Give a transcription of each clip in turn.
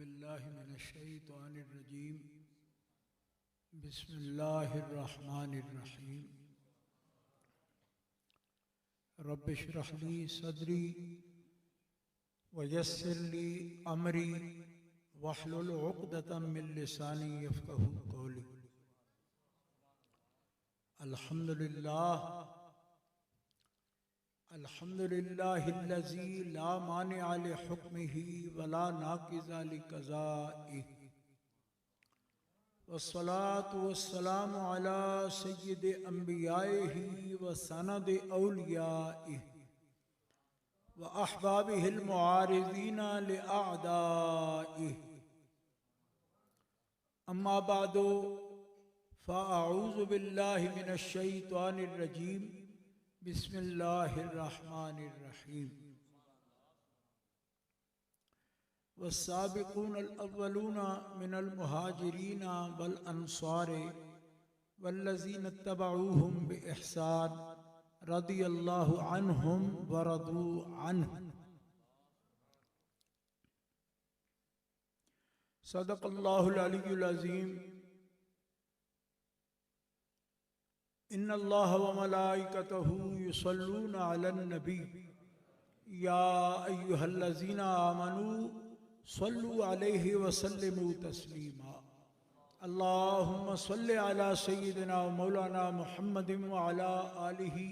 बिल्लाहि मिनश्शैतानिर्रजीम बिस्मिल्लाहिर्रहमानिर्रहीम रब्बि इश्रह ली सदरी वयस्सिर ली अमरी वहलुल उक़दतम मिन लिसानी यफ़क़हू क़ौली। अल्हम्दुलिल्लाहिल्लज़ी ला मानिअ लिहुक्मिही वला नाक़िज़ा लिक़ज़ाइही वस्सलातु वस्सलामु अला सय्यिदि अंबियाइही व सनदि औलियाइही व अहबाबिहिल मुआरिज़ीना लिअअदाइही। अम्मा बादो फ़अऊज़ु बिल्लाहि मिनश्शैतानिर्रजीम बिस्मिल्लाहिर्रहमानिर्रहीम। वस्साबिक़ूनल अव्वलूना मिनल मुहाजिरीना वल अंसारि वल्लज़ीना इत्तबऊहुम बिइहसान रदियल्लाहु अन्हुम व रदू अन्हु। सदक़ल्लाहुल अलिय्युल अज़ीम। इन्नल्लाह व मलाइकतहू युसल्लूना अलन नबी या अय्युहल्लज़ीना आमनू सल्लु अलैहि व सल्लिमू तस्लीमा। अल्लाहुम्मा सल्लि अला सय्यिदिना व मौलाना मुहम्मदिन व अला आलिहि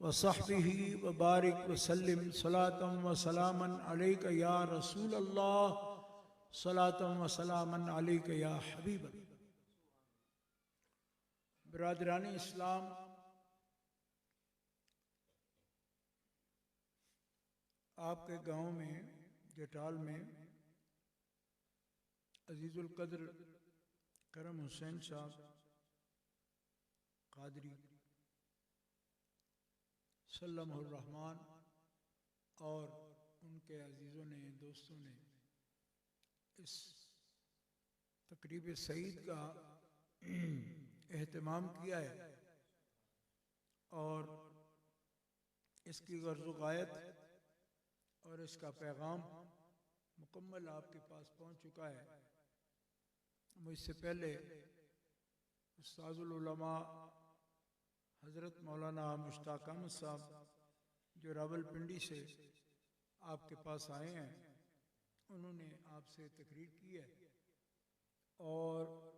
व सहबिहि व बारिक व सल्लिम सलातम व सलामन अलैका या रसूल अल्लाह सलातम व सलामन अलैका या हबीब अल्लाह। बिरादरानी इस्लाम, आपके गांव में जटाल में अजीजुल कद्र करम हुसैन साहब कादरी सल्लमुर रहमान और उनके अजीज़ों ने, दोस्तों ने इस तकरीब सईद का एहतमाम किया है और इसकी गर्ज़ गायत और इसका पैगाम मुकम्मल आपके पास पहुंच चुका है। मुझसे पहले उस्ताज़ुल उलमा हज़रत मौलाना मुश्ताक अहमद साहब जो रावलपिंडी से आपके पास आए हैं, उन्होंने आपसे तकरीर की है और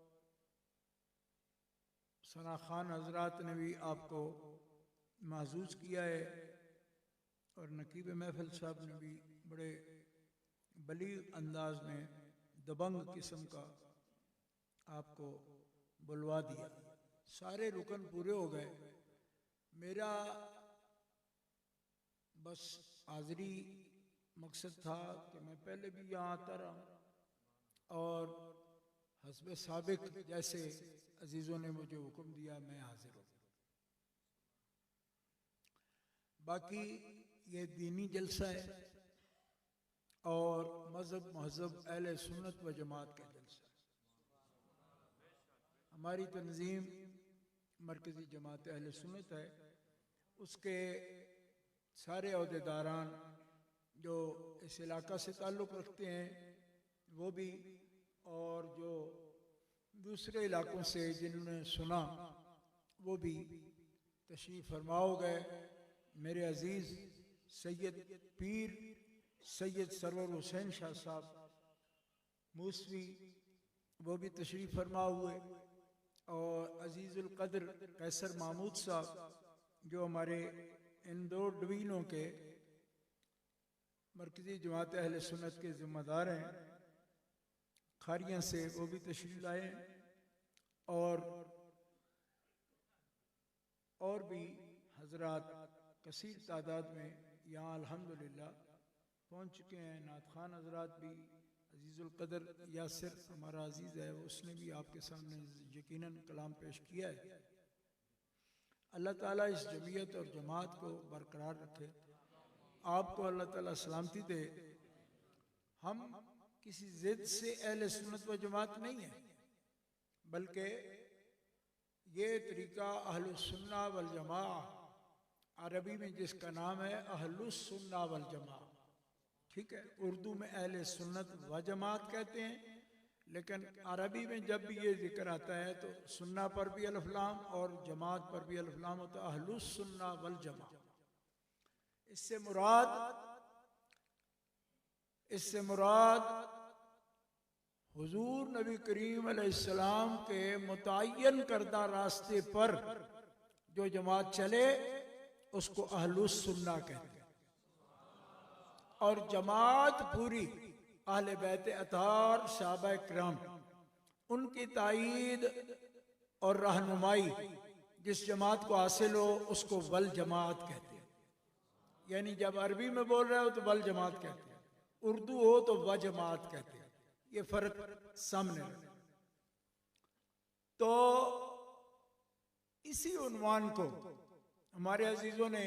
सना खान हजरात ने भी आपको महसूस किया है और नकीब महफिल साहब ने भी बड़े बलीग अंदाज में दबंग किस्म का आपको बुलवा दिया। सारे रुकन पूरे हो गए। मेरा बस हाज़री मकसद था कि मैं पहले भी यहाँ आता रहा और हस्बे साबिक जैसे अजीज़ों ने मुझे हुक्म दिया मैं हाजिर हूँ। बाकी ये दीनी जलसा है और मज़हब महज़ब अहले सुन्नत व जमात का जलसा है। हमारी तंजीम मरकज़ी जमात अहले सुन्नत है, उसके सारे अहदेदारान जो इस इलाका से ताल्लुक़ रखते हैं वो भी और जो दूसरे इलाकों से जिन्होंने सुना वो भी तशरीफ़ फरमा हो गए। मेरे अजीज़ सैयद पीर सैयद सरवर हुसैन शाह साहब मूसवी वो भी तशरीफ़ फरमा हुए और अजीज़ुल कद्र कैसर महमूद साहब जो हमारे इन दो डिवीज़नों के मरकज़ी जमात अहले सुन्नत के ज़िम्मेदार हैं, खारियां से वो भी तशरीफ़ लाए और भी हजरात कसीर तादाद में यहाँ अल्हम्दुलिल्लाह पहुँच चुके हैं। नात खान हजरात भी, अजीज़ुल कद्र यासिर हमारा अजीज़ है, उसने भी आपके सामने यकीनन कलाम पेश किया है। अल्लाह ताला इस जमीयत और जमात को बरकरार रखे, आपको अल्लाह ताला सलामती दे। हम किसी जिद से अहले सुन्नत व जमात नहीं है, बल्कि ये तरीका अहलुस सुन्ना वल जमा, अरबी में जिसका नाम है अहलुस सुन्ना वल जमा, ठीक है, उर्दू में अहले सुन्नत व जमात कहते हैं, लेकिन अरबी में जब भी ये जिक्र आता है तो सुन्ना पर भी अलिफ लाम और जमात पर भी अलिफ लाम होता है, अहलुस सुन्ना वल जमा। इससे मुराद हुजूर नबी करीम अलैहिस्सलाम के मुतय्यन करदा रास्ते पर जो जमात चले उसको अहलुस सुन्ना कहते हैं। और जमात पूरी अहले बैत अतार सहाबा किराम उनकी ताईद और रहनुमाई जिस जमात को हासिल हो उसको वल जमात कहते हैं। यानी जब अरबी में बोल रहे हो तो वल जमात कहते हैं, उर्दू हो तो व जमात कहते हैं। ये फर्क सामने रहे। तो इसी उन्वान को हमारे अजीजों ने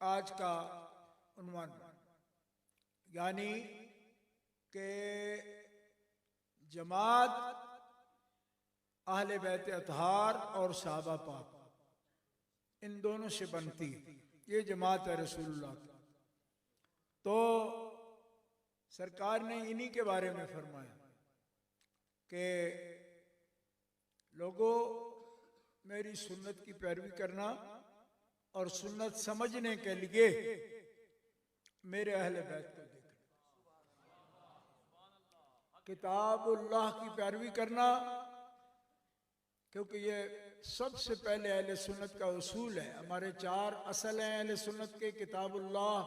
आज का उन्वान, यानी कि जमात अहले बैत अतहार और सहाबा पाक इन दोनों से बनती है, ये जमात है रसूलुल्लाह की। तो सरकार ने इन्हीं के बारे में फरमाया कि लोगों मेरी सुन्नत की पैरवी करना और सुन्नत समझने के लिए मेरे अहले बैत को देखना, किताबुल्लाह की पैरवी करना, क्योंकि ये सबसे पहले अहले सुन्नत का उसूल है। हमारे 4 असल हैं अहले सुन्नत के, किताबुल्लाह,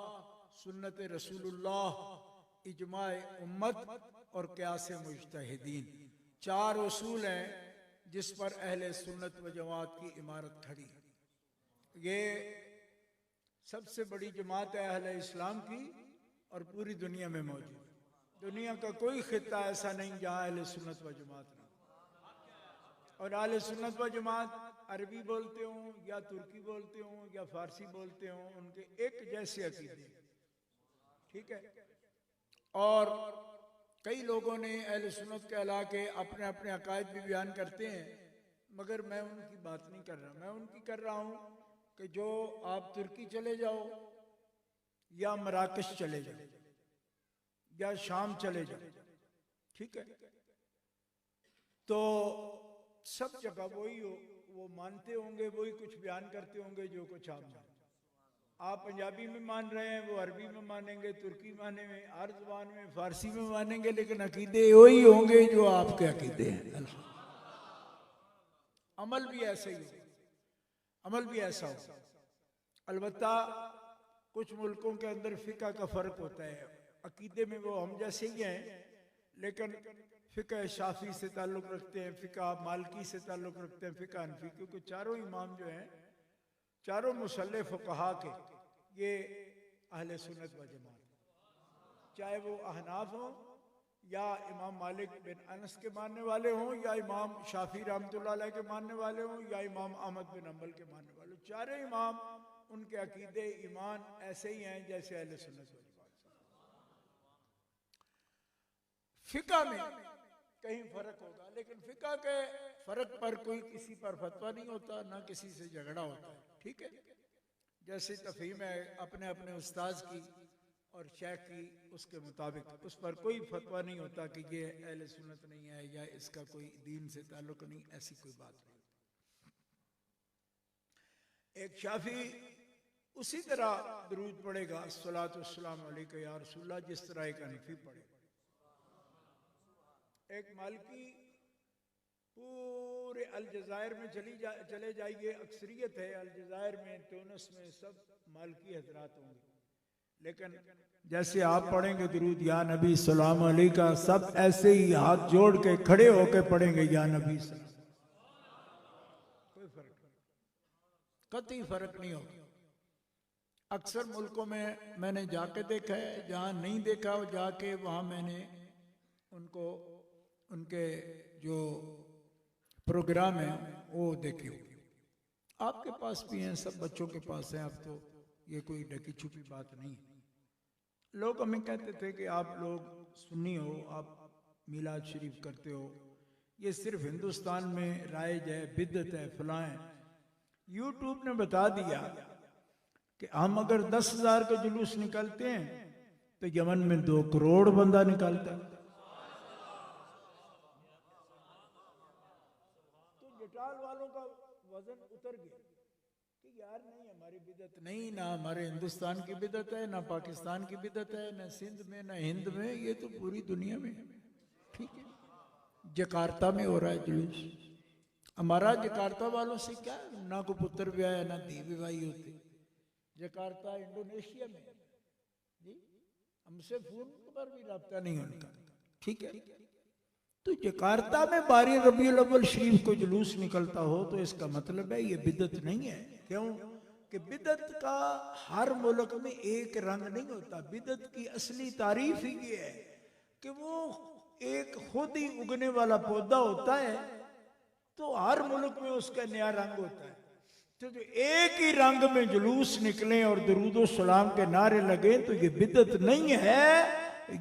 सुन्नत रसूलुल्लाह, इजमाए उम्मत और क़यास मुज्तहिदीन। 4 उसूल हैं जिस पर अहले सुन्नत व जमात की इमारत खड़ी है। ये सबसे बड़ी जमात है अहले इस्लाम की और पूरी दुनिया में मौजूद। दुनिया का कोई खित्ता ऐसा नहीं जहाँ अहले सुन्नत व जमात नहीं। और अहले सुन्नत व जमात अरबी बोलते हों या तुर्की बोलते हों या फारसी बोलते हों, उनके एक जैसे अकीदे, ठीक है। और कई लोगों ने अहले सुन्नत कहला के अपने अपने अकायद भी बयान करते हैं, मगर मैं उनकी बात नहीं कर रहा। मैं उनकी कर रहा हूँ कि जो आप तुर्की चले जाओ या मराकश चले जाओ या शाम चले जाओ, ठीक है, तो सब जगह वही हो, वो मानते होंगे, वही कुछ बयान करते होंगे जो कुछ आप मानते। आप पंजाबी में मान रहे हैं, वो अरबी में मानेंगे, तुर्की माने में, हर जुबान में, फारसी में मानेंगे, लेकिन अकीदे वही होंगे जो आपके अकीदे हैं। अमल भी ऐसे ही हो, अमल भी ऐसा हो। अलबत्ता कुछ मुल्कों के अंदर फिका का फर्क होता है। अकीदे में वो हम जैसे ही हैं, लेकिन फिका शाफी से ताल्लुक़ रखते हैं, फिका मालकी से ताल्लुक़ रखते हैं, फिका हनफी, क्योंकि चारों इमाम जो हैं, चारों मुसल्ले फुक़हा के ये अहले सुन्नत व जमात, चाहे वो अहनाफ हों या इमाम मालिक बिन अनस के मानने वाले हों या इमाम शाफी रहमतुल्लाह अलैह के मानने वाले हों या इमाम अहमद बिन हंबल के मानने वाले हों। चारों इमाम, उनके अकीदे ईमान ऐसे ही हैं जैसे अहले सुन्नत व जमात। फिका में कहीं फर्क होगा, लेकिन फिका के फर्क पर कोई किसी पर फतवा नहीं होता, ना किसी से झगड़ा होता है, ठीक है। जैसे तफहीम है अपने अपने उस्ताद की और शेख की, उसके मुताबिक उस पर कोई फतवा नहीं होता कि ये अहले सुन्नत नहीं है या इसका कोई दीन से ताल्लुक नहीं, ऐसी कोई बात नहीं। एक शाफी उसी तरह दरूद पढ़ेगा, अस्सलातु वस्सलामु अलैका या रसूलल्लाह, जिस तरह एक हनफी पढ़ेगा। एक मालकी पूरे अलजायर में चले जाइए, अक्सरियत है अलजायर में, टूनिस में, सब मालकी हजरात होंगे, लेकिन जैसे आप पढ़ेंगे दुरूद या नबी सलाम अलैका, सब ऐसे ही हाथ जोड़ के खड़े होके पढ़ेंगे या नबी सलाम। कोई फर्क नहीं, कतई फर्क नहीं होगा। अक्सर मुल्कों में मैंने जाके देखा है, जहाँ नहीं देखा जाके वहाँ मैंने उनको उनके जो प्रोग्राम है वो देखे। आपके पास भी हैं, सब बच्चों के पास हैं, अब तो ये कोई ढकी छुपी बात नहीं है। लोग हमें कहते थे कि आप लोग सुन्नी हो, आप मिलाद शरीफ करते हो, ये सिर्फ हिंदुस्तान में राइज है, बिदअत है, फलां है। यूट्यूब ने बता दिया कि हम अगर 10,000 का जुलूस निकलते हैं तो यमन में 2 करोड़ बंदा निकालता। तो जटाल वालों का वजन उतर गया कि यार नहीं, हमारी बिदत नहीं, ना हमारे हिंदुस्तान की बिदत है, ना पाकिस्तान की बिदत है, ना सिंध में, ना हिंद में, ये तो पूरी दुनिया में है। ठीक है, जकार्ता में हो रहा है जुलूस। हमारा जकार्ता वालों से क्या, ना को पुत्र ब्याह ना धी विवाही होते। जकार्ता इंडोनेशिया में जी, हमसे फोन पर भी रब्ता नहीं उनका। ठीक है, तो जकार्ता में 12 रबीउल अव्वल शरीफ को जुलूस निकलता हो तो इसका मतलब है ये बिदत नहीं है। क्यों कि बिदत का हर मुल्क में एक रंग नहीं होता। बिदत की असली तारीफ ही ये है कि वो एक खुद ही उगने वाला पौधा होता है, तो हर मुल्क में उसका नया रंग होता है। तो जो एक ही रंग में जुलूस निकले और दरूद व सलाम के नारे लगे तो ये बिदत नहीं है,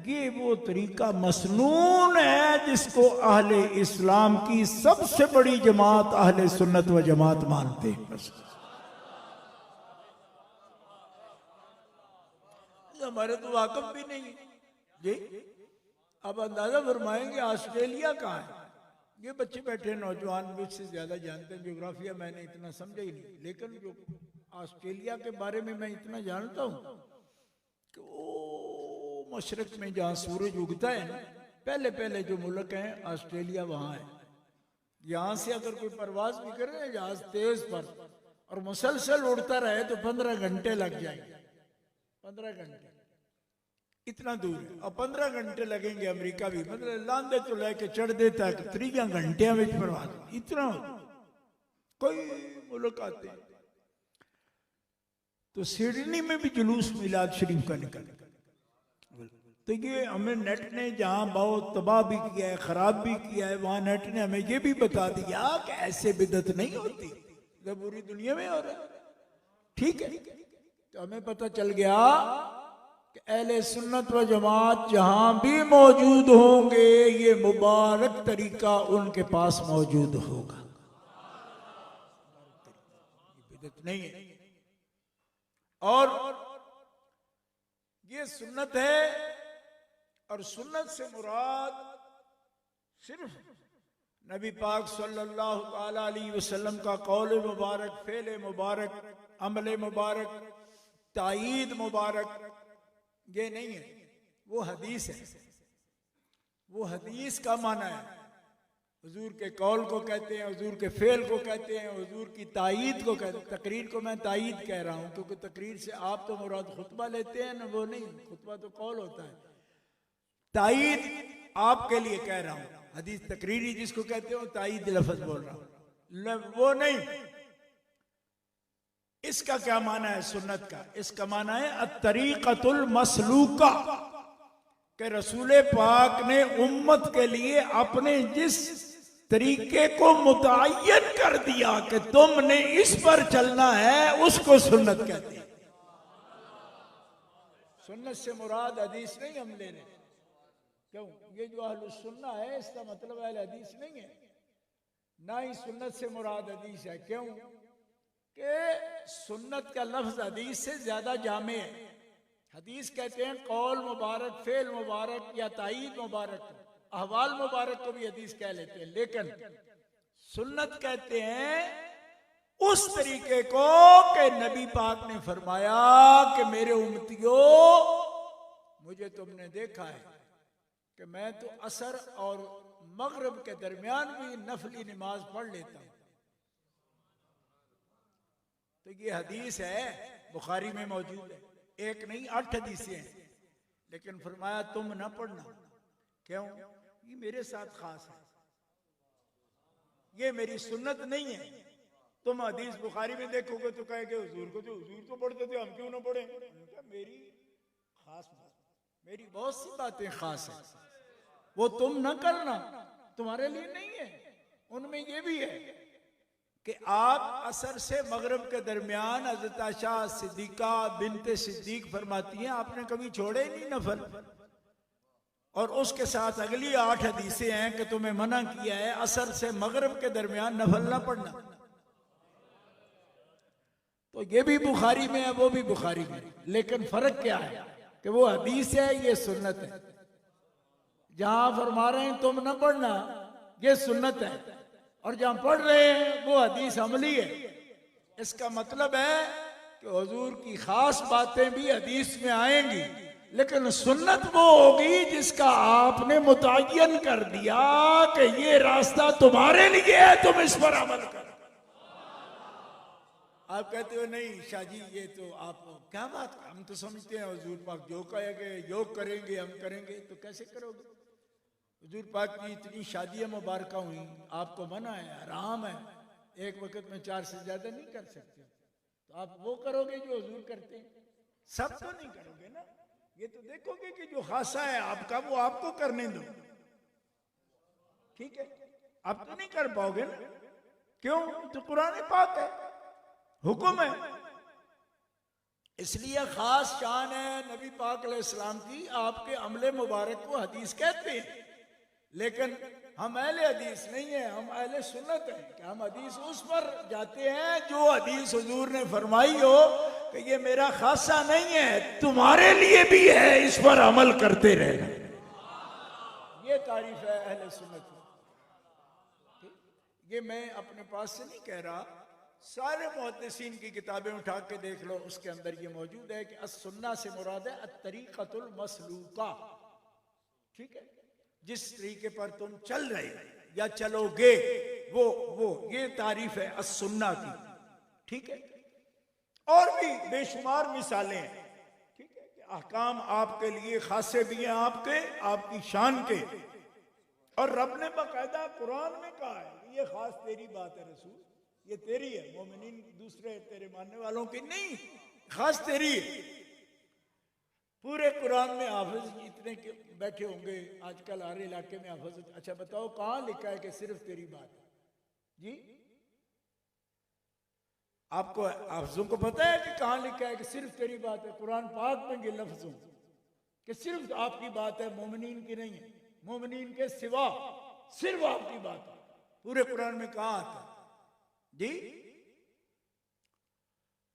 ये वो तरीका मसनून है जिसको अहले इस्लाम की सबसे बड़ी जमात अहले सुन्नत व जमात मानते हैं। बस हमारे तो वाकफ भी नहीं जी। अब अंदाजा फरमाएंगे ऑस्ट्रेलिया कहाँ है? ये बच्चे बैठे नौजवान मुझसे ज्यादा जानते हैं ज्योग्राफिया, मैंने इतना समझा ही नहीं, लेकिन जो ऑस्ट्रेलिया के बारे में मैं इतना जानता हूँ कि वो मशरक में जहाँ सूरज उगता है ना, पहले पहले जो मुल्क है ऑस्ट्रेलिया वहाँ है। यहाँ से अगर कोई परवाज भी करे जहाज तेज पर और मुसलसल उड़ता रहे तो 15 घंटे लग जाएंगे। 15 घंटे इतना दूर है, और 15 घंटे लगेंगे अमेरिका भी, मतलब लांदे तो लेके चढ़ देता है 3 घंटिया में परवाज। इतना कोई मुल्क आते हैं। तो सिडनी में भी जुलूस मिलाद शरीफ का निकल। तो ये हमें नेट ने जहां बहुत तबाह भी किया है, खराब भी किया है, वहां नेट ने हमें ये भी बता दिया कि ऐसे बिदत नहीं होती, तो पूरी दुनिया में हो रहा है। ठीक है, तो हमें पता चल गया कि अहले सुन्नत व जमात जहां भी मौजूद होंगे ये मुबारक तरीका उनके पास मौजूद होगा। बिदत नहीं है। और ये सुन्नत है, और सुन्नत से मुराद सिर्फ नबी पाक सल्लल्लाहु अलैहि वसल्लम का कौल मुबारक, फेल मुबारक, अमल मुबारक, ताईद मुबारक, ये नहीं है। वो हदीस है। वो हदीस का माना है। हुजूर के कौल को कहते हैं, हुजूर के फेल को कहते हैं, हुजूर की ताईद को कहते हैं। तकरीर को मैं ताईद कह रहा हूं क्योंकि तकरीर से आप तो मुराद खुतबा लेते हैं ना, वो नहीं, खुतबा तो कौल होता है। ताईद आपके लिए कह रहा हूं। हदीस तकरीरी जिसको कहते हो ताईद लफ्ज बोल रहा हूं, वो नहीं। इसका क्या माना है सुन्नत का? इसका माना है अत-तरीक़तुल मसलूका, कि रसूल पाक ने उम्मत के लिए अपने जिस तरीके को मुतय्यन कर दिया कि तुमने इस पर चलना है, उसको सुन्नत कहते हैं। सुन्नत से मुराद हदीस नहीं हम ले रहे। क्यों? ये जो अहलुस सुन्ना है इसका मतलब अहले हदीस नहीं है, ना ही सुन्नत से मुराद हदीस है। क्यों कि सुन्नत का लफ्ज हदीस से ज्यादा जामे है। हदीस कहते हैं कौल मुबारक, फेल मुबारक या ताईद मुबारक, अहवाल मुबारक को भी हदीस कह लेते हैं, लेकिन सुन्नत कहते हैं उस तरीके को कि नबी पाक ने फरमाया कि मेरे उम्मतियों, मुझे तुमने देखा है कि मैं तो असर और मगरिब के दरमियान भी नफली नमाज पढ़ लेता हूं। तो ये हदीस है, बुखारी में मौजूद है। एक नहीं 8 हदीसें हैं, लेकिन फरमाया तुम ना पढ़ना। क्यों? ये मेरे साथ खास है, ये मेरी सुन्नत नहीं है। तुम हदीस बुखारी में देखोगे तो कहेंगे हुजूर को तो हुजूर तो पढ़ते थे, हम क्यों ना पढ़े? मेरी खास बात, मेरी बहुत सी बातें खास है, वो तुम ना करना, तुम्हारे लिए नहीं है। उनमें ये भी है कि आप असर से मगरिब के दरमियान, हज़रत आयशा सिद्दीका बिनते सिद्दीक फरमाती हैं, आपने कभी छोड़े ही नहीं नफल। और उसके साथ अगली 8 हदीसें हैं कि तुम्हें मना किया है असर से मगरिब के दरमियान नफल ना पढ़ना। तो ये भी बुखारी में है, वो भी बुखारी में, लेकिन फर्क क्या है कि वो हदीस है, ये सुन्नत है। जहां फरमा रहे हैं तुम न पढ़ना, ये सुन्नत है, और जहां पढ़ रहे हैं वो हदीस अमली है। इसका मतलब है कि हुजूर की खास बातें भी हदीस में आएंगी, लेकिन सुन्नत वो होगी जिसका आपने मुतय्यन कर दिया कि ये रास्ता तुम्हारे लिए है, तुम इस पर अमल करो। आप कहते हो नहीं शाह जी, ये तो आप क्या बात, हम तो समझते हैं हुजूर पाक जो कहेंगे योग करेंगे, हम करेंगे। तो कैसे करोगे? हुजूर पाक की इतनी शादियां मुबारक हुई, आपको मना है, हराम है, एक वक्त में 4 से ज्यादा नहीं कर सकते। तो आप वो करोगे जो हुजूर करते हैं? सब तो नहीं करोगे ना। ये तो देखोगे कि जो खासा है आपका वो आपको करने दो, ठीक है? आप तो नहीं कर पाओगे ना। क्यों? तो कुरान पाक है, हुक्म है। इसलिए खास शान है नबी पाक अलैहिस्सलाम की, आपके अमले मुबारक को हदीस कहते हैं। लेकिन हम अहले हदीस नहीं है, हम अहले सुन्नत हैं कि हम हदीस उस पर जाते हैं जो हदीस हुजूर ने फरमाई हो कि ये मेरा खासा नहीं है, तुम्हारे लिए भी है, इस पर अमल करते रहना। ये तारीफ है अहले सुन्नत की। ये मैं अपने पास से नहीं कह रहा, सारे मुहद्दिसीन की किताबें उठा के देख लो, उसके अंदर ये मौजूद है कि अस-सुन्ना से मुराद है अत-तरीक़तुल मसलूका, ठीक है? जिस तरीके पर तुम चल रहे या चलोगे वो ये तारीफ है अस-सुन्ना की, ठीक है? और भी बेशुमार मिसालें हैं, ठीक है, कि अहकाम आपके लिए खासे भी हैं, आपकी शान के। और रब ने बाकायदा कुरान में कहा है ये खास तेरी बात है रसूल, ये तेरी है, मोमिनीन दूसरे तेरे मानने वालों की नहीं, खास तेरी है। पूरे कुरान में हाफिज इतने बैठे होंगे आजकल हर इलाके में हाफिज। अच्छा बताओ कहां लिखा है कि सिर्फ तेरी बात है? जी आपको हाफिजों को पता है कि कहां लिखा है कि सिर्फ तेरी बात है? कुरान पाक में ये लफ्ज हो कि सिर्फ आपकी बात है, मोमिनीन की नहीं है, मोमिनीन के सिवा सिर्फ आपकी बात है। पूरे कुरान में कहां आता है जी?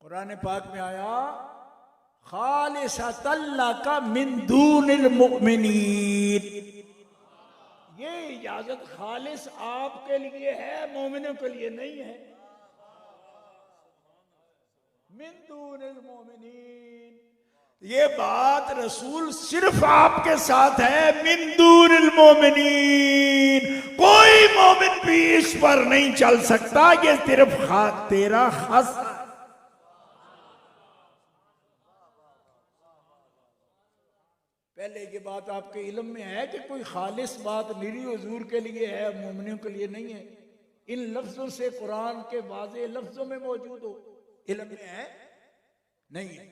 कुरान पाक में आया खालिसतन लका मिन दूनिल मुमिनीन, ये इजाजत खालिस आपके लिए है, मोमिनों के लिए नहीं है। मिन दूनिल मुमिनीन, ये बात रसूल सिर्फ आपके साथ है। मिन दूनिल मुमिनीन, कोई मोमिन भी इस पर नहीं चल सकता, ये सिर्फ तेरा खास। पहले ये बात आपके इल्म में है कि कोई खालिस बात निरी हुजूर के लिए है, मोमिनों के लिए नहीं है? इन लफ्जों से कुरान के वाज़े लफ्जों में मौजूद हो, इल्म में है नहीं है?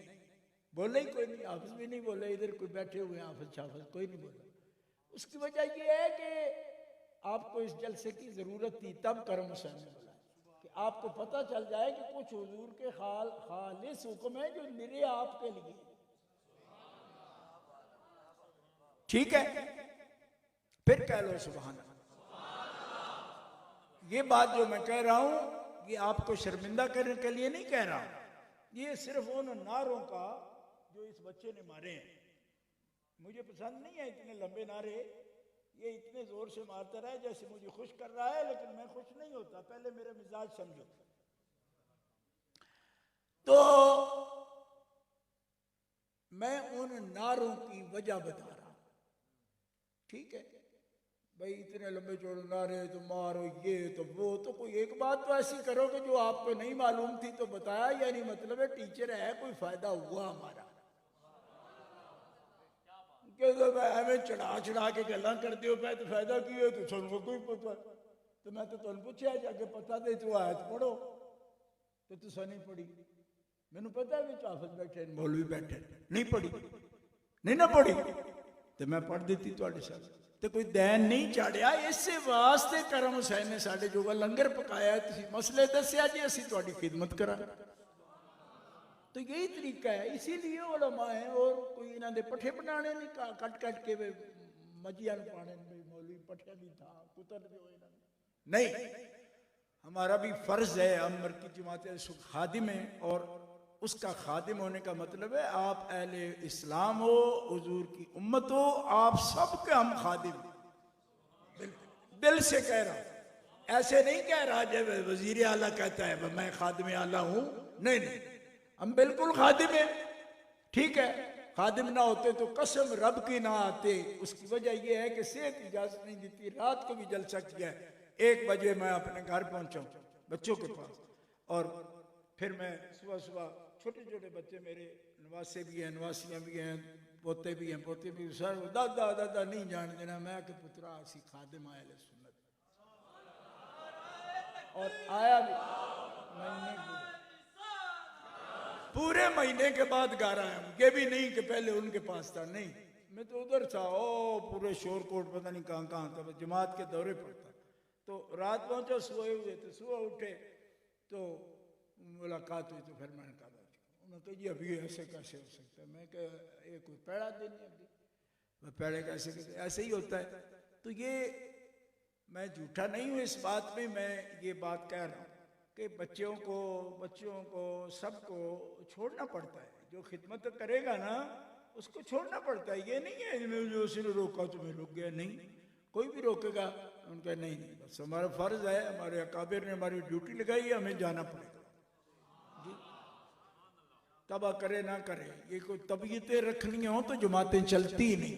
बोले ही कोई नहीं, हाफिज भी नहीं बोले, इधर कोई बैठे हुए हाफिज शाफिज कोई नहीं बोला। उसकी वजह यह है कि आपको इस जलसे की जरूरत थी, तब करम हुसैन ने बोला कि आपको पता चल जाए कि कुछ हुजूर के खालिस हुक्म है जो निरे आपके लिए, ठीक है? फिर कह लो सुभान अल्लाह। ये बात जो मैं कह रहा हूं ये आपको शर्मिंदा करने के लिए नहीं कह रहा, ये सिर्फ उन नारों का जो इस बच्चे ने मारे हैं। मुझे पसंद नहीं है इतने लंबे नारे, ये इतने जोर से मारता रहा जैसे मुझे खुश कर रहा है, लेकिन मैं खुश नहीं होता। पहले मेरा मिजाज समझो। तो मैं उन नारों की वजह बता रहा हूं, ठीक है भाई? इतने लंबे चौड़े नारे तो मारो, ये तो वो, तो कोई एक बात तो ऐसी करो कि जो आपको नहीं मालूम थी तो बताया, यानी मतलब है टीचर है, कोई फायदा हुआ हमारा। हमें चढ़ा के गल्ला करते हो पे तो फायदा की हो, तो सुनो कोई पता, तो मैं तो तुम पूछा जाके पता दे तू आयत पढ़ो, तो तुसा नहीं पढ़ी। मैनू पता है हाफिज बैठे, मौलवी बैठे, नहीं पढ़ी, नहीं ना पढ़ी, तो मैं पढ़ देती तुहाडे साथ, तो कोई दैन नहीं चाड़िया। इसे वास्ते करम हुसैन ने साडे जोगा लंगर पकाया, तुसीं मसले दस्या जी, असीं तुहाडी खिदमत करांगे। तो यही तरीका है, इसीलिए उलमा है। और कोई इन्हां दे पट्ठे बनाने नहीं, कट कट के मजिया पाने, मौलवी पट्ठे भी था कुतर दो नहीं। हमारा भी फर्ज है, हम मरकज़ी जमात खादिम हैं और उसका खादिम होने का मतलब है आप अहले इस्लाम हो, हुजूर की उम्मत हो, आप सबके हम खादिम। दिल से कह रहा हूं, ऐसे नहीं कह रहा जब वजीर आला कहता है मैं खादिम आला हूं, नहीं नहीं, हम बिल्कुल खादिम हैं। ठीक है, खादिम ना होते तो कसम रब की ना आते। उसकी वजह यह है कि सेहत इजाजत नहीं देती, रात को भी जलसा किया है। 1 बजे मैं अपने घर पहुंचा बच्चों के पास, और फिर मैं सुबह सुबह, छोटे छोटे बच्चे मेरे नवासे भी हैं, नवासियाँ भी हैं, पोते भी हैं, पोते भी, सर दादा दादा नहीं जान देना। मैं कि पुत्रा असी खादिम आए सुन्नत, और आया भी पूरे महीने के बाद घर आया हूँ। ये भी नहीं कि पहले उनके पास था, नहीं, मैं तो उधर था। ओ पूरे शोर कोट पता नहीं कहाँ कहाँ था, जमात के दौरे पर था। तो रात पहुंचा, सोए हुए थे, सुबह उठे तो मुलाकात हुई। तो फिर मैंने कहा उन्होंने कहा जी अभी ऐसे कैसे हो सकता है। मैं कहा ये कोई पैड़ा दिन है, अभी मैं पैड़े कैसे कैसे, ऐसे ही होता है। तो ये मैं झूठा नहीं हूँ इस बात में, मैं ये बात कह रहा हूँ कि बच्चों को सबको छोड़ना पड़ता है। जो खिदमत करेगा ना उसको छोड़ना पड़ता है। ये नहीं है जो उसने रोका तो मैं रुक गया, नहीं, कोई भी रोकेगा उनका नहीं, बस हमारा फर्ज है, हमारे अकाबिर ने हमारी ड्यूटी लगाई है, हमें जाना पड़ेगा जी। तबाह करे ना करे, ये कोई तबीयतें रखनी हो तो जमातें चलती ही नहीं,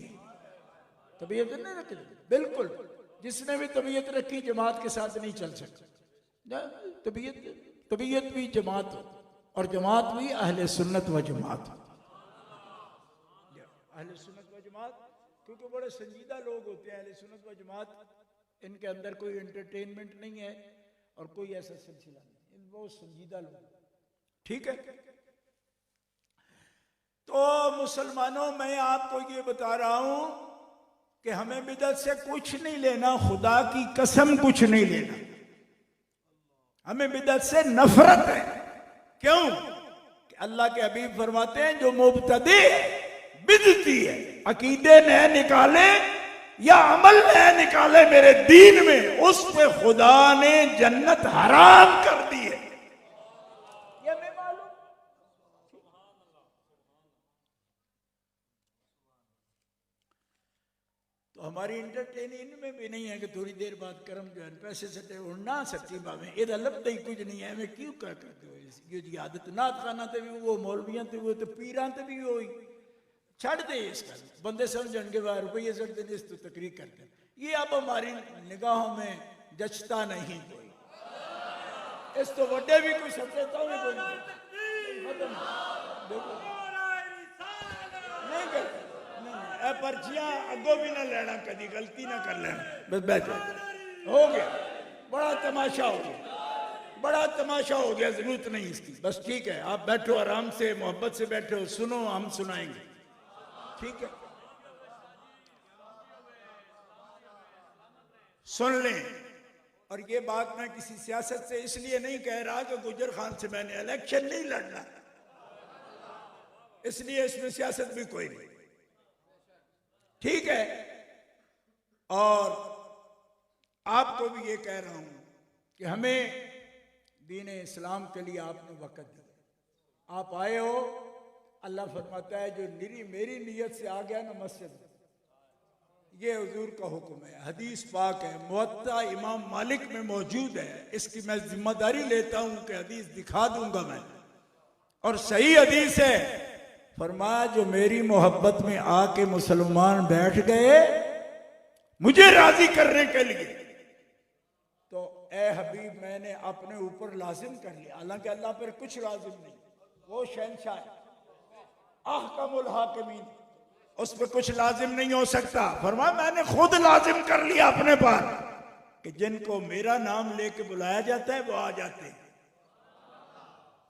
तबीयत नहीं रखनी बिल्कुल। जिसने भी तबीयत रखी जमात के साथ नहीं चल सकता। तबीयत भी जमात हो, और जमात भी अहले सुन्नत व जमात, अहले सुन्नत व जमात, क्योंकि बड़े संजीदा लोग होते हैं अहले सुन्नत व जमात। इनके अंदर कोई एंटरटेनमेंट नहीं है और कोई ऐसा सिलसिला नहीं, इन बहुत संजीदा लोग। ठीक है, तो मुसलमानों मैं आपको ये बता रहा हूं कि हमें बिदअत से कुछ नहीं लेना, खुदा की कसम कुछ नहीं लेना। हमें बिदअत से नफरत है। क्यों? कि अल्लाह के हबीब फरमाते हैं जो मुब्तदी बिदती है, अकीदे नए निकाले या अमल नए निकाले मेरे दीन में, उस पे खुदा ने जन्नत हराम कर दी है। ये हमें मालूम। तो हमारी एंटरटेनिंग में भी नहीं है कि थोड़ी देर बाद कर्म जो है पैसे सटे उड़ना सकती बाबे ये लब ही कुछ नहीं है। मैं क्यों क्या करते हो ये जी आदत नात खाना ते भी वो, मौलवियां ते वो, तो पीरां ते भी हो छड़ दे। इसका बंदे समझन के बाद रुपये सड़ते इस तो तकरीर करते। ये अब हमारी निगाहों में जचता नहीं कोई, इस तो वड्डे भी कोई सचेता भी कोई नहीं करते। पर्चियां अगो भी ना लेना, कभी गलती ना कर लेना, बस बैठो। हो गया, बड़ा तमाशा हो गया, बड़ा तमाशा हो गया, जरूरत नहीं इसकी। बस ठीक है, आप बैठो आराम से, मोहब्बत से बैठो, सुनो, हम सुनाएंगे। ठीक है, सुन लें। और ये बात मैं किसी सियासत से इसलिए नहीं कह रहा कि गुजर खान से मैंने इलेक्शन नहीं लड़ना, इसलिए इसमें सियासत भी कोई नहीं। ठीक है, और आपको भी ये कह रहा हूं कि हमें दीन इस्लाम के लिए आपने वक़्त दिया, आप आए हो। अल्लाह फरमाता है जो मेरी नीयत से आ गया ना मस्जिद, ये हुजूर का हुक्म है, हदीस पाक है, मुवत्ता इमाम मालिक में मौजूद है। इसकी मैं जिम्मेदारी लेता हूं कि हदीस दिखा दूंगा मैं, और सही हदीस है। फरमाया जो मेरी मोहब्बत में आके मुसलमान बैठ गए मुझे राजी करने के लिए, तो ए हबीब मैंने अपने ऊपर लाजिम कर लिया। हालांकि अल्लाह पर कुछ लाजिम नहीं, वो शहंशाह है, अहकमुल हाकिमीन, उस पर कुछ लाजिम नहीं हो सकता। फरमाया मैंने खुद लाजिम कर लिया अपने पर कि जिनको मेरा नाम लेके बुलाया जाता है वो आ जाते हैं।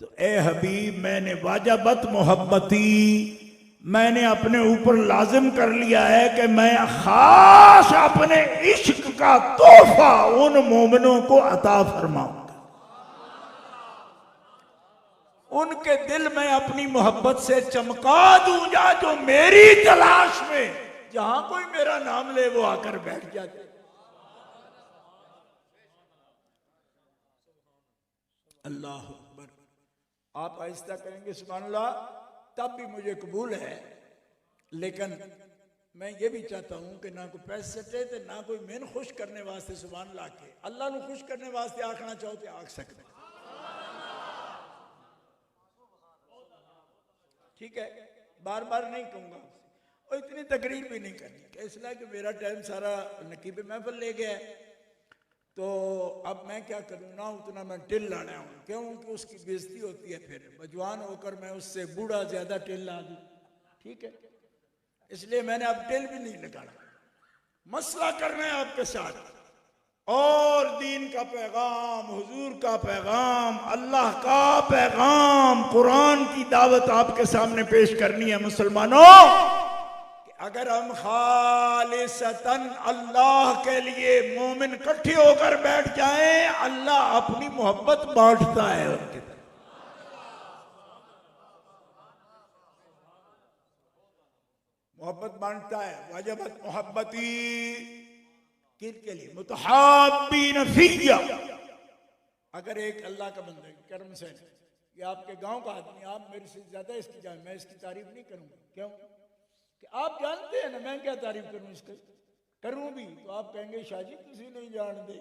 तो ए हबीब मैंने वाजबत मोहब्बती, मैंने अपने ऊपर लाजिम कर लिया है कि मैं खास अपने इश्क का तोहफा उन मोमिनों को अता फरमाऊंगा। उनके दिल में अपनी मोहब्बत से चमका दूंगा जो मेरी तलाश में जहां कोई मेरा नाम ले वो आकर बैठ जाते। अल्लाह अकबर। आप आहिस्ता करेंगे सुभान अल्लाह तब भी मुझे कबूल है, लेकिन मैं ये भी चाहता हूं कि ना कोई पैसे सटे ते ना कोई मैन खुश करने वास्ते सुभान अल्लाह के अल्लाह को खुश करने वास्ते आखना चाहो तो आख सकते, ठीक है। बार बार नहीं कहूंगा और इतनी तकरीर भी नहीं करनी, इसलिए कि मेरा टाइम सारा नकीब महफिल ले गया है। तो अब मैं क्या करूँ ना उतना मैं टिल लाना हूँ, क्योंकि उसकी बेइज्जती होती है, फिर जवान होकर मैं उससे बूढ़ा ज्यादा टिल ला दूँ, ठीक है। इसलिए मैंने अब टिल भी नहीं लगाना, मसला करना है आपके साथ और दीन का पैगाम, हुजूर का पैगाम, अल्लाह का पैगाम, कुरान की दावत आपके सामने पेश करनी है मुसलमानों। अगर हम खालिसतन अल्लाह के लिए मोमिन इकट्ठे होकर बैठ जाएं, अल्लाह अपनी मोहब्बत बांटता है उनके तरफ। मोहब्बत बांटता है। वजबत मोहब्बती किसके लिए? मुतहाब्बीन फिय्या। अगर एक अल्लाह का बंदा करम से ये आपके गांव का आदमी, आप मेरे से ज्यादा इसकी जान, मैं इसकी तारीफ नहीं करूंगा, क्यों कि आप जानते हैं ना, मैं क्या तारीफ करूं इसकी, करूं भी तो आप कहेंगे शाहजी किसी नहीं जानते,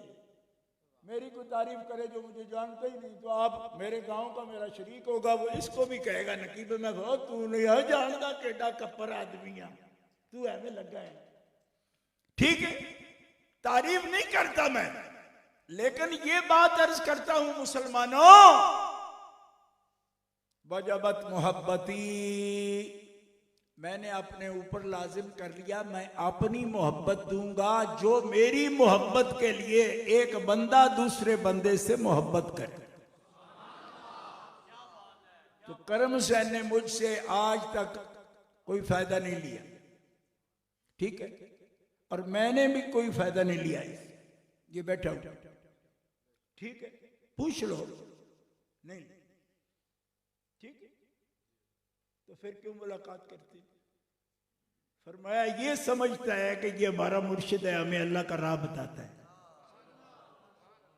मेरी कोई तारीफ करे जो मुझे जानते ही नहीं, तो आप मेरे गांव का मेरा शरीक होगा, वो इसको भी कहेगा नकीब में बहुत तू नहीं जानता केडा कप्पर आदमी है तू, ऐਵੇਂ लगा है, ठीक है। तारीफ नहीं करता मैं, लेकिन ये बात अर्ज करता हूं मुसलमानों, वजबत मोहब्बती, मैंने अपने ऊपर लाजिम कर लिया, मैं अपनी मोहब्बत दूंगा जो मेरी मोहब्बत के लिए एक बंदा दूसरे बंदे से मोहब्बत करे। तो करम हुसैन ने मुझसे आज तक कोई फायदा नहीं लिया, ठीक है, और मैंने भी कोई फायदा नहीं लिया, ये बैठा हूं, ठीक है, पूछ लो, नहीं ठीक है, तो फिर क्यों मुलाकात करती? फरमाया ये समझता है कि ये हमारा मुर्शिद है, हमें अल्लाह का राह बताता है,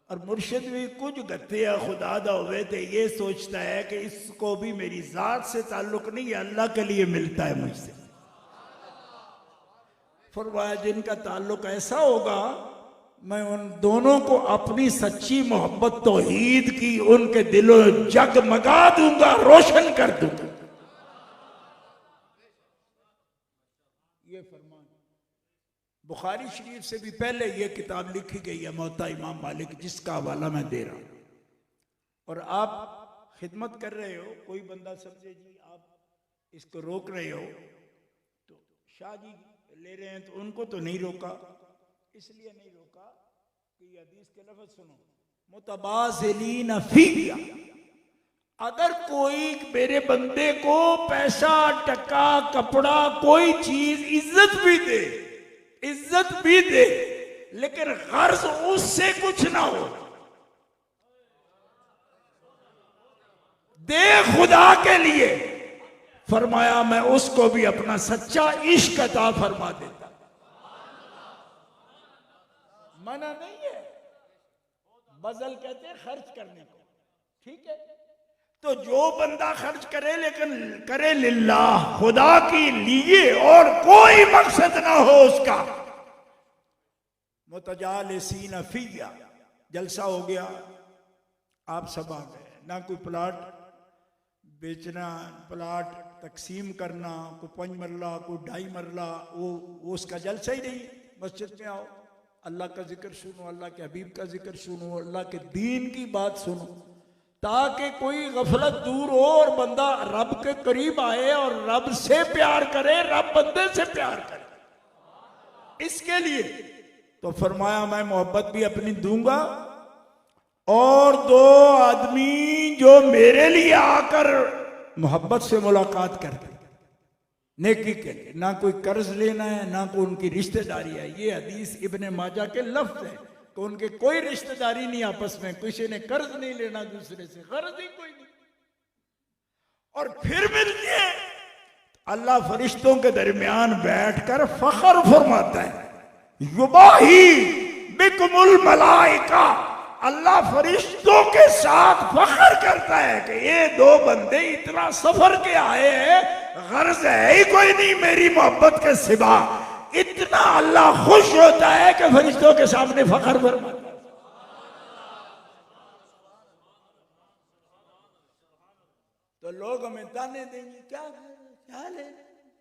और मुर्शिद भी कुछ गत्ते खुदा दा हुए थे, ये सोचता है कि इसको भी मेरी जात से ताल्लुक नहीं है, अल्लाह के लिए मिलता है मुझसे। फरमाया जिनका ताल्लुक ऐसा होगा, मैं उन दोनों को अपनी सच्ची मोहब्बत तौहीद की उनके दिलों जगमगा दूंगा, रोशन कर दूंगा। ये फरमान बुखारी शरीफ से भी पहले ये किताब लिखी गई है, मौता इमाम मालिक, जिसका हवाला मैं दे रहा हूं, और आप खिदमत कर रहे हो, कोई बंदा समझे जी आप इसको रोक रहे हो, तो शाह जी ले रहे हैं तो उनको तो नहीं रोका, इसलिए नहीं रोका कि ये हदीस के लफ्ज सुनो, मुतबाज़िलीन फ़ीया, अगर कोई मेरे बंदे को पैसा टका कपड़ा कोई चीज इज्जत भी दे, लेकिन गर्ज उससे कुछ ना हो, दे खुदा के लिए, फरमाया मैं उसको भी अपना सच्चा इश्क अता फरमा देता। मना नहीं है, बज़ल कहते हैं खर्च करने को, ठीक है। तो जो बंदा खर्च करे, लेकिन करे लिल्लाह, खुदा के लिए, और कोई मकसद ना हो उसका, मुतजालिसीन फ़िय्या, जलसा हो गया, आप सब आ गए, ना कोई प्लाट बेचना, प्लाट तकसीम करना, कोई 5 मरला कोई 2.5 मरला, वो उसका जलसा ही नहीं। मस्जिद में आओ, अल्लाह का जिक्र सुनो, अल्लाह के हबीब का जिक्र सुनो, अल्लाह के दीन की बात सुनो, ताकि कोई गफलत दूर हो और बंदा रब के करीब आए और रब से प्यार करे, रब बंदे से प्यार करे। इसके लिए तो फरमाया मैं मोहब्बत भी अपनी दूंगा, और 2 आदमी जो मेरे लिए आकर मोहब्बत से मुलाकात करते नेकी के लिए, ना कोई कर्ज लेना है, ना कोई उनकी रिश्तेदारी है। ये हदीस इब्ने माजा के लफ्ज है कि उनके कोई रिश्तेदारी नहीं आपस में, किसी ने कर्ज नहीं लेना दूसरे से, कर्ज ही कोई नहीं। और फिर मिलते अल्लाह फरिश्तों के दरमियान बैठकर फख्र फरमाता है, युबाही बिकुमुल मलाइका, अल्लाह फरिश्तों के साथ फख्र करता है कि ये दो बंदे इतना सफर के आए हैं, गर्ज है ही कोई नहीं मेरी मोहब्बत के सिवा। इतना अल्लाह खुश होता है कि फरिश्तों के सामने फख्र फरमाता है। तो लोग हमें ताने देंगे, क्या क्या ले,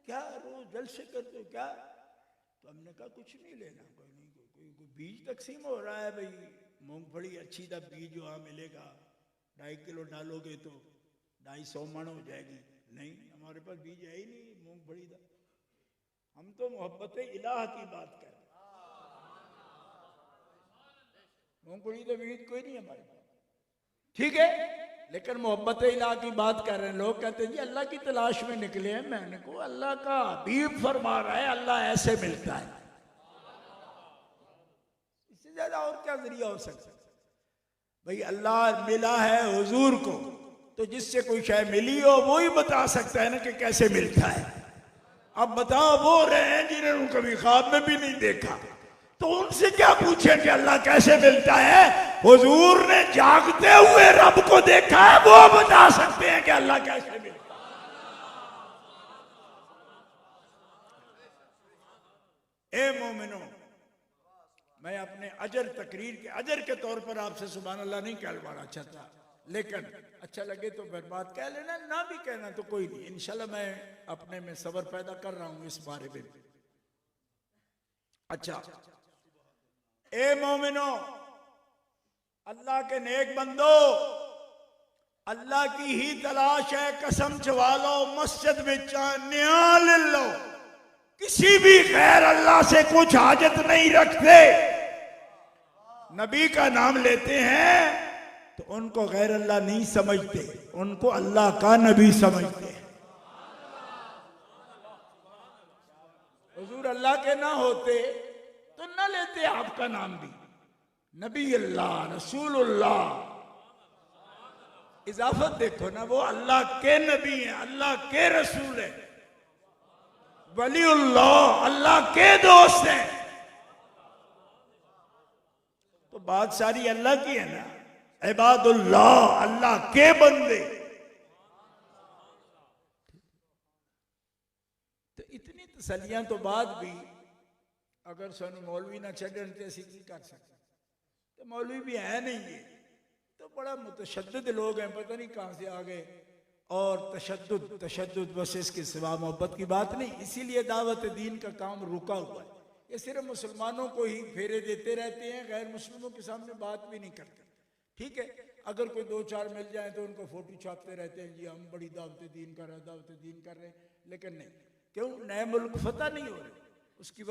क्या रोज जलसे करते हो क्या? तो हमने कहा कुछ नहीं लेना, कोई नहीं, कोई बीज तकसीम हो रहा है भाई, मूंगफली अच्छी था, बीज वहां मिलेगा, 2.5 किलो डालोगे तो 250 मन हो जाएगी। नहीं, हमारे पास बीज है ही नहीं मूंगफली का। हम तो मोहब्बत इलाह की बात कर रहे हैं, मूंगफली तो बीज कोई नहीं हमारे पास, ठीक है, लेकिन मोहब्बत इलाह की बात कर रहे हैं। लोग कहते हैं जी अल्लाह की तलाश में निकले हैं। मैंने कहा अल्लाह का हबीब फरमा रहा है अल्लाह ऐसे मिलता है, इससे ज्यादा और क्या जरिया हो सकता है? भाई अल्लाह मिला है हुजूर को, तो जिससे कोई शय मिली हो वो ही बता सकता है ना कि कैसे मिलता है। अब बताओ वो रहे हैं जिन्होंने कभी ख्वाब में भी नहीं देखा, तो उनसे क्या पूछें कि अल्लाह कैसे मिलता है? हुजूर ने जागते हुए रब को देखा है, वो बता सकते हैं कि अल्लाह कैसे मिलता है। ए मोमिनो, मैं अपने अजर तकरीर के अजर के तौर पर आपसे सुभान अल्लाह नहीं कहलवाना चाहता, लेकिन अच्छा लगे तो फिर बात कह लेना, ना भी कहना तो कोई नहीं। इंशाल्लाह मैं अपने में सब्र पैदा कर रहा हूं इस बारे में। अच्छा, ए मोमिनो, अल्लाह के नेक बंदो, अल्लाह की ही तलाश है, कसम चवा लो, मस्जिद में न्या ले लो, किसी भी गैर अल्लाह से कुछ हाजत नहीं रखते। नबी का नाम लेते हैं तो उनको गैर अल्लाह नहीं समझते, उनको अल्लाह का नबी समझते हैं। हुजूर अल्लाह के ना होते तो ना लेते आपका नाम भी। नबी अल्लाह, रसूलुल्लाह, इजाफत देखो ना, वो अल्लाह के नबी हैं, अल्लाह के रसूल हैं, वलीउल्लाह अल्लाह के दोस्त हैं। तो बात सारी अल्लाह की है ना, इबादुल्लाह अल्लाह के बंदे। तो इतनी तसलियां तो बाद भी अगर सानू मौलवी ना छड़न तो असी की कर सकते? तो मौलवी भी है नहीं, ये तो बड़ा मुतशद्दिद लोग हैं, पता नहीं कहां से आ गए। और तशद्दुद तशद्दुद बस इसके सिवा मोहब्बत की बात नहीं। इसीलिए दावत दीन का काम रुका हुआ है। ये सिर्फ मुसलमानों को ही फेरे देते रहते हैं, गैर मुस्लिमों के सामने बात भी नहीं करते। ठीक है, अगर कोई 2-4 मिल जाए तो उनको फोटो छापते रहते हैं, जी हम बड़ी दावत दीन कर रहे हैं, दावत दीन कर रहे हैं, लेकिन नहीं। क्यों? नए मुल्क फतह नहीं हो रहे। उसकी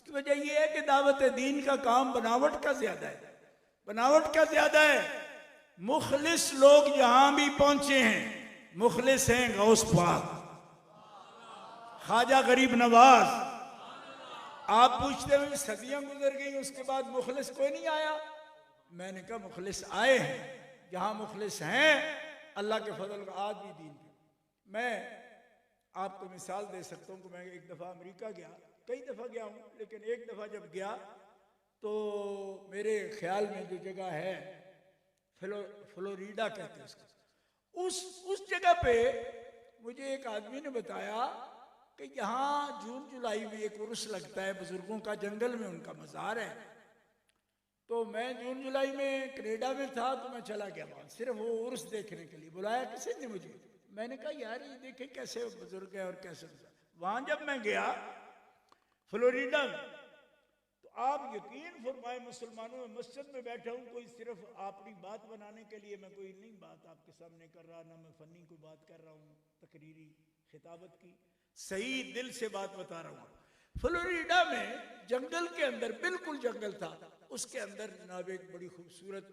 वजह यह है कि दावत दीन का काम बनावट का ज्यादा है, बनावट का ज्यादा है। मुखलिस लोग जहां भी पहुंचे हैं, मुखलिस हैं गौस पाक, ख्वाजा गरीब नवाज। आप पूछते हुए सदियां गुजर गई, उसके बाद मुखलिस कोई नहीं आया। मैंने कहा मुखलिस आए हैं, जहां मुखलिस हैं अल्लाह के फजल का आज भी दीन पे। मैं आपको मिसाल दे सकता हूं कि मैं एक दफा अमेरिका गया, कई दफा गया हूं, लेकिन एक दफा जब गया तो मेरे ख्याल में जो जगह है फ्लोरिडा कहते हैं उसको, उस जगह पे मुझे एक आदमी ने बताया कि यहाँ जून जुलाई में एक उर्स लगता है बुजुर्गों का, जंगल में उनका मज़ार है। तो मैं जून जुलाई में कनाडा में था, तो मैं चला गया वहाँ सिर्फ वो उर्स देखने के लिए। बुलाया किसी ने मुझे, मैंने कहा यार ये देखे कैसे बुजुर्ग है और कैसे। वहाँ जब मैं गया फ्लोरिडा में, तो आप यकीन फरमाए मुसलमानों में मस्जिद में बैठा हूँ, कोई सिर्फ अपनी बात बनाने के लिए, मैं कोई नहीं बात आपके सामने कर रहा, ना मैं फनी को बात कर रहा हूँ, तकरीरी खिताबत की, सही दिल से बात बता रहा हूँ। फ्लोरिडा में जंगल के अंदर, बिल्कुल जंगल था, उसके अंदर जनाब एक बड़ी खूबसूरत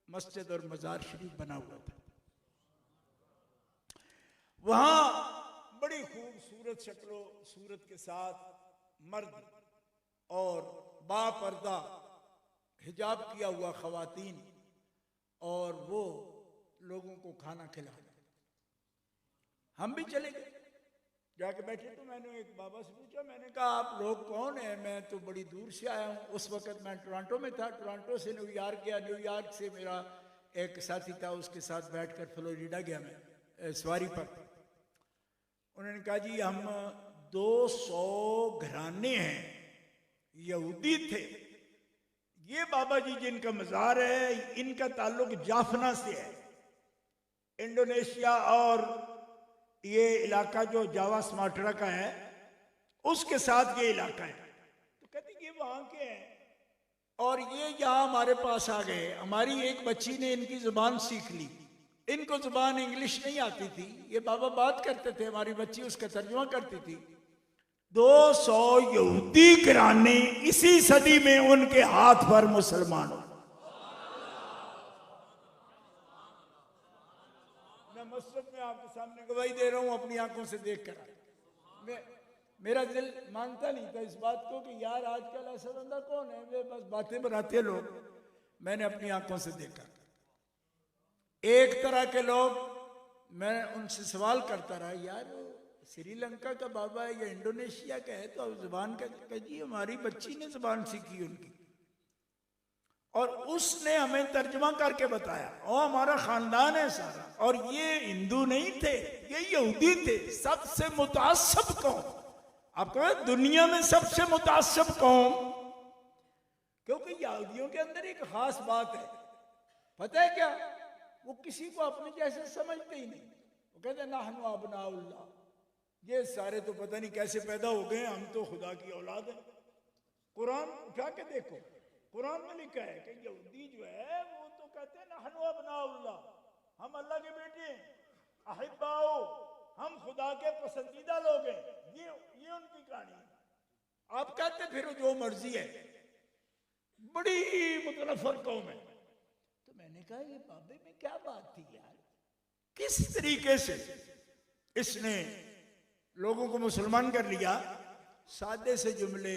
मस्जिद और मजार शरीफ बना हुआ था। वहां बड़ी खूबसूरत शक्लो सूरत के साथ मर्द और बापर्दा हिजाब किया हुआ खवातीन, और वो लोगों को खाना खिला रहे। हम भी चले गए। जाके बैठे तो मैंने एक बाबा से पूछा, मैंने कहा आप लोग कौन हैं? मैं तो बड़ी दूर से आया हूँ। उस वक्त मैं टोरंटो में था, टोरंटो से न्यूयॉर्क गया, न्यूयॉर्क से मेरा एक साथी था, उसके साथ बैठकर फ्लोरिडा गया मैं सवारी पर। उन्होंने कहा जी हम 200 घराने हैं, यहूदी थे। ये बाबा जी जिनका मज़ार है, इनका ताल्लुक जाफना से है, इंडोनेशिया और ये इलाका जो जावा सुमात्रा का है उसके साथ ये इलाका है। तो कहते ये वहां के हैं और ये यहाँ हमारे पास आ गए। हमारी एक बच्ची ने इनकी जुबान सीख ली, इनको जुबान इंग्लिश नहीं आती थी, ये बाबा बात करते थे, हमारी बच्ची उसका तर्जुमा करती थी। 200 यहूदी घराने इसी सदी में उनके हाथ पर मुसलमान हो। मैं मस्जिद में आपके सामने गवाही दे रहा हूं, अपनी आंखों से देख कर। मेरा दिल मानता नहीं था इस बात को कि यार आजकल ऐसा बंदा कौन है, वे बस बातें बनाते हैं लोग। मैंने अपनी आंखों से देखा एक तरह के लोग, मैं उनसे सवाल करता रहा, यार श्रीलंका का बाबा है या इंडोनेशिया का है, तो जुबान का जी हमारी बच्ची ने जुबान सीखी उनकी और उसने हमें तर्जुमा करके बताया, और हमारा खानदान है सारा। और ये हिंदू नहीं थे, ये यहूदी थे, सबसे मुतासब कौम। आपको दुनिया में सबसे मुतासब कौम, क्योंकि यहूदियों के अंदर एक खास बात है, पता है क्या? वो किसी को अपने जैसे समझते ही नहीं। वो कहते नाहनु अबनाउल्लाह, ये सारे तो पता नहीं कैसे पैदा हो गए, हम तो खुदा की औलाद है। कुरान उठा के देखो, कुरान में लिखा है कि यहूदी जो है वो तो कहते हैं नाहनु अबनाउल्लाह, हम अल्लाह के बेटे हैं, अहिब्बाओ, हम खुदा के पसंदीदा लोग हैं। ये उनकी कहानी है। आप कहते फिर जो मर्जी है, बड़ी मुतनफर कौम है। तो मैंने कहा ये बाबे में क्या बात थी यार, किस तरीके से इसने लोगों को मुसलमान कर लिया, सादे से जुमले।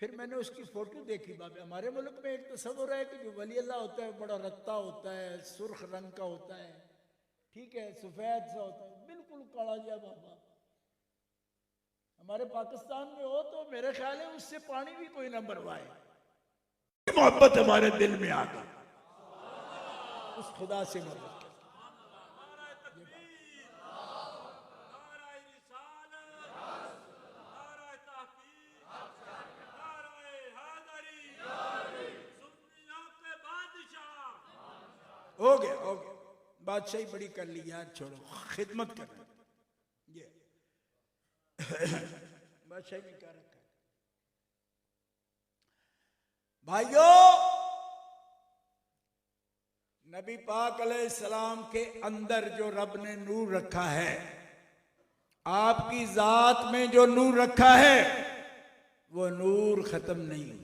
फिर मैंने उसकी फोटो देखी। बाबे हमारे मुल्क में एक तस्वुर है कि जो वली अल्लाह होता है बड़ा रत्ता होता है, सुर्ख रंग का होता है, ठीक है, सफेद सा होता है, बिल्कुल काला जिया बाबा। हमारे पाकिस्तान में हो तो मेरे ख्याल है उससे पानी भी कोई ना भरवाए। मोहब्बत हमारे दिल में आ गई उस खुदा से मोहब्बत। हो गया बादशाही बड़ी कर ली यार, छोड़ो, खिदमत कर ये बादशाही में क्या रखा है भाइयों? नबी पाक अलैहिस्सलाम के अंदर जो रब ने नूर रखा है, आपकी जात में जो नूर रखा है, वो नूर खत्म नहीं हुआ।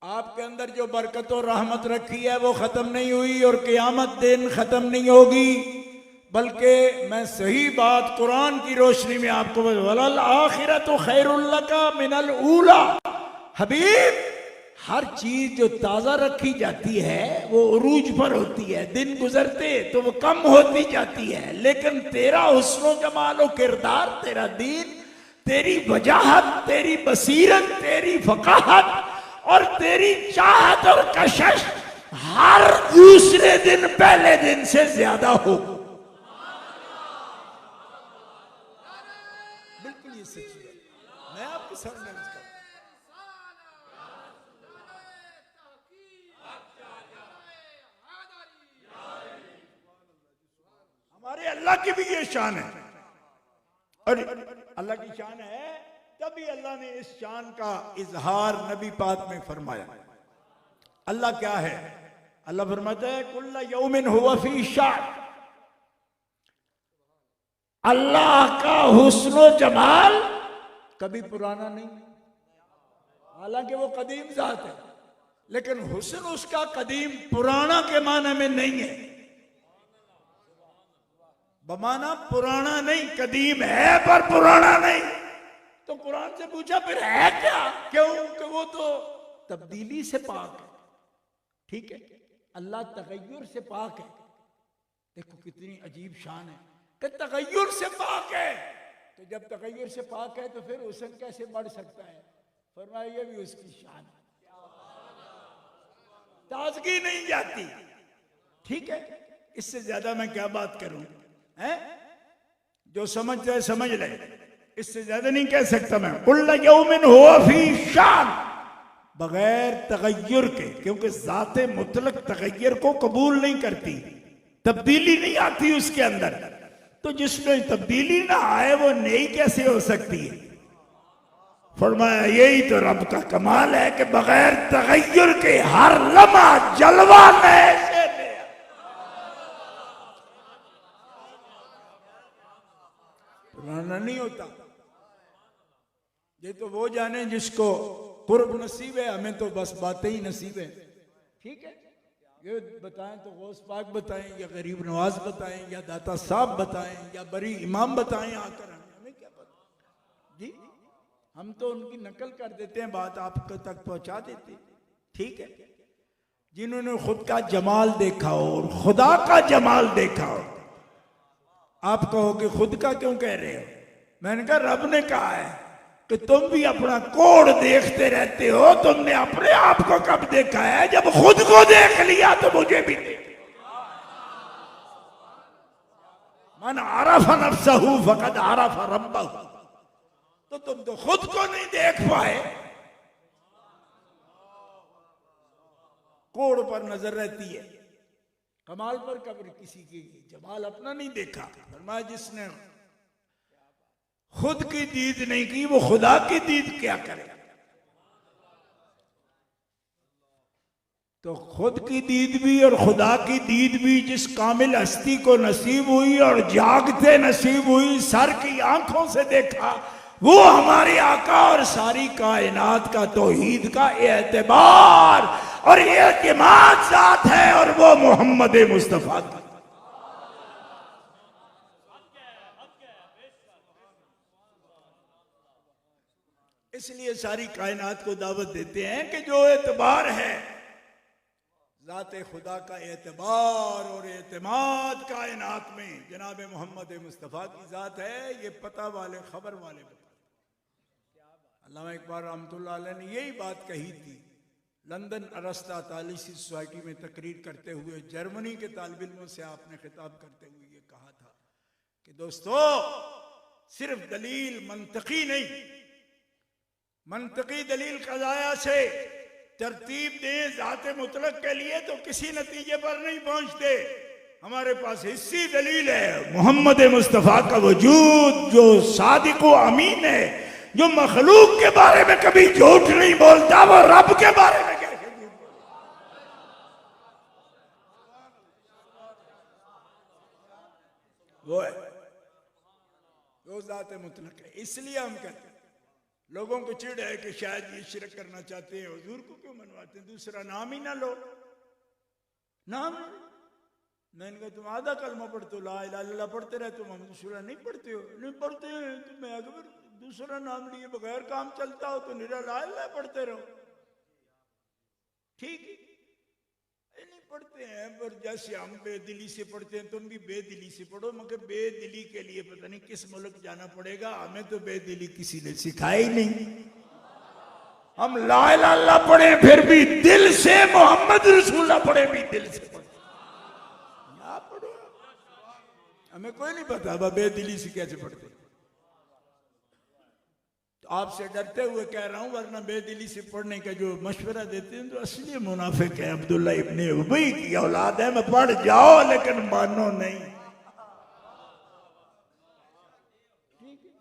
आपके अंदर जो बरकत और रहमत रखी है वो खत्म नहीं हुई और क़यामत दिन खत्म नहीं होगी। बल्कि मैं सही बात कुरान की रोशनी में आपको वलल आखिरतु खैरुल लका मिनल ऊला। हबीब, हर चीज जो ताजा रखी जाती है वो उरूज पर होती है, दिन गुजरते तो वो कम होती जाती है, लेकिन तेरा हुस्न जमाल और किरदार, तेरा दीन, तेरी वजाहत, तेरी बसीरत, तेरी फकाहत और तेरी चाहत और कशिश हर दूसरे दिन पहले दिन से ज्यादा हो। बिल्कुल ये सच्ची है, मैं आपके सामने हमारे अल्लाह की भी ये शान है और अल्लाह की शान है, तभी अल्लाह ने इस शान का इजहार नबी पाक में फरमाया। अल्लाह क्या है? अल्लाह फरमाता है कुल्ला यौमिन हुवा फी शान। अल्लाह का हुस्न जमाल कभी पुराना नहीं, हालांकि वो कदीम जात है, लेकिन हुस्न उसका कदीम पुराना के माने में नहीं है। बमाना पुराना नहीं, कदीम है पर पुराना नहीं। तो कुरान से पूछा फिर है क्या? क्यों कि वो तो तब्दीली से पाक है, ठीक है, अल्लाह तगय्युर से पाक है। देखो कितनी अजीब शान है। कि तगय्युर से पाक है। तो जब तगय्युर से पाक है तो फिर हुस्न कैसे बढ़ सकता है? फरमाया ये भी उसकी शान है, ताजगी नहीं जाती। ठीक है, इससे ज्यादा मैं क्या बात करूं? हैं? जो समझ जाए समझ ले, इससे ज्यादा नहीं कह सकता मैं। कुल्ल यौमिन हुवा फी शान, बगैर तगय्युर के, क्योंकि जाते मुतलक तगय्युर को कबूल नहीं करती, तब्दीली नहीं आती उसके अंदर। तो जिसमें तब्दीली ना आए वो नई कैसे हो सकती है? फरमाया यही तो रब का कमाल है कि बगैर तगय्युर के हर लम्हा जलवा नए से नया। पुराना नहीं होता। ये तो वो जाने जिसको कुर्ब नसीब है, हमें तो बस बातें ही नसीब है। ठीक है, ये बताएं तो गौस पाक बताएं, या गरीब नवाज बताएं, या दाता साहब बताएं, या बरी इमाम बताएं आकर, हमें क्या पता जी। हम तो उनकी नकल कर देते हैं, बात आप तक पहुंचा देते हैं। ठीक है, जिन्होंने खुद का जमाल देखा हो और खुदा का जमाल देखा हो, आप कहो कि खुद का क्यों कह रहे हो? मैंने कहा रब ने कहा है कि तुम भी अपना कोड देखते रहते हो। तुमने अपने आप को कब देखा है? जब खुद को देख लिया तो मुझे भी देख। मन आरफ नफ्सहू फकद आरफ रब्बहू। तो तुम तो खुद को नहीं देख पाए, कोड पर नजर रहती है, कमाल पर कब्र किसी की, जमाल अपना नहीं देखा। फरमाया जिसने खुद की दीद नहीं की वो खुदा की दीद क्या करे? तो खुद की दीद भी और खुदा की दीद भी जिस कामिल हस्ती को नसीब हुई और जागते नसीब हुई, सर की आंखों से देखा, वो हमारे आका और सारी कायनात का तौहीद का एतबार और एतमाद ज़ात है, और वो मोहम्मद मुस्तफा का। इसलिए सारी कायनात को दावत देते हैं कि जो एतबार है, ज़ाते खुदा का एतबार और एतमाद कायनात में जनाब मोहम्मद मुस्तफ़ा की ज़ात है। ये पता वाले, खबर वाले बताते। अल्लामा इकबाल रहमतुल्लाह अलैह ने यही बात कही थी लंदन अरस्ता तालिसी सोसाइटी में तकरीर करते हुए। जर्मनी के तालिब इल्मों से आपने खिताब करते हुए ये कहा था कि दोस्तों, सिर्फ दलील मंतकी नहीं, मंतकी दलील कज़ाया से तरतीब दें ज़ाते मुतलक के लिए तो किसी नतीजे पर नहीं पहुंचते। हमारे पास हिस्सी दलील है, मोहम्मद मुस्तफ़ा का वजूद जो सादिक व अमीन है, जो मखलूक के बारे में कभी झूठ नहीं बोलता, वो रब के बारे में कैसे झूठ बोलता? वो है, वो ज़ाते मुतलक है। इसलिए हम कहते हैं, लोगों को चिढ़ है कि शायद ये शिरक करना चाहते हैं, हुजूर को क्यों मनवाते हैं? दूसरा नाम ही ना लो, नाम। मैंने कहा तुम आधा कलमा पढ़ते हो, ला इलाहा इल्लल्लाह पढ़ते रहे, तुम मोहम्मद रसूलुल्लाह नहीं पढ़ते हो? नहीं पढ़ते हैं तो मैं अगर दूसरा नाम लिए बगैर काम चलता हो तो निरा ला इलाहा पढ़ते रहो। ठीक है, नहीं पढ़ते हैं, पर जैसे हम बेदिली से पढ़ते हैं तुम भी बेदिली से पढ़ो, मगर बेदिली के लिए पता नहीं किस मुल्क जाना पड़ेगा। हमें तो बेदिली किसी ने सिखाई नहीं। हम ला इलाहा इल्लल्लाह पढ़े फिर भी दिल से, मोहम्मद रसूलुल्लाह पढ़े भी दिल से पढ़े। क्या पढ़ो, हमें कोई नहीं पता अब बेदिली से कैसे पढ़ते। तो आपसे डरते हुए कह रहा हूं, वरना बेदिली से पढ़ने का जो मशवरा देते हैं तो असली मुनाफिक है, अब्दुल्ला इब्ने उबई की औलाद है। मैं पढ़ जाओ लेकिन मानो नहीं। ठीक है,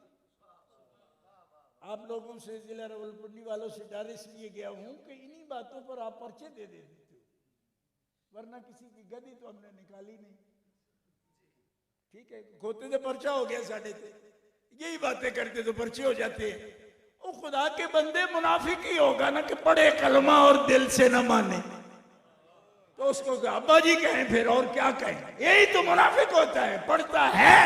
आप लोगों से, जिला रवलपिंडी वालों से डर इसलिए गया हूं कि इन्हीं बातों पर आप पर्चे दे देते हो, वरना किसी की गदी तो हमने निकाली नहीं। ठीक है, खोते से पर्चा हो गया साढ़े से, यही बातें करते तो पर्चे हो जाते हैं। वो खुदा के बंदे मुनाफिक ही होगा ना कि पढ़े कलमा और दिल से न माने, तो उसको अब्बा जी कहें फिर और क्या कहें? यही तो मुनाफिक होता है, पढ़ता है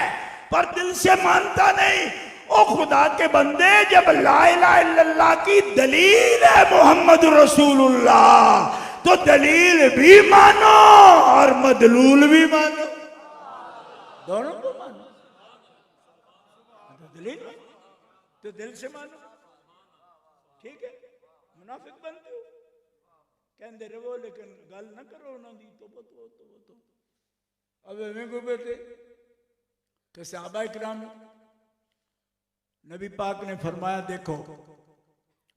पर दिल से मानता नहीं। ओ खुदा के बंदे, जब ला इलाहा इल्लल्लाह की दलील है मोहम्मद रसूलुल्लाह, तो दलील भी मानो और मदलूल भी मानो, दोनों को मानो। तो दिल से मानो, ठीक है। मुनाफिक बनते हो, कहते रहो लेकिन गल ना करो उन्होंने तो अब एवं को बेटे कि सहाबा इकराम, नबी पाक ने फरमाया देखो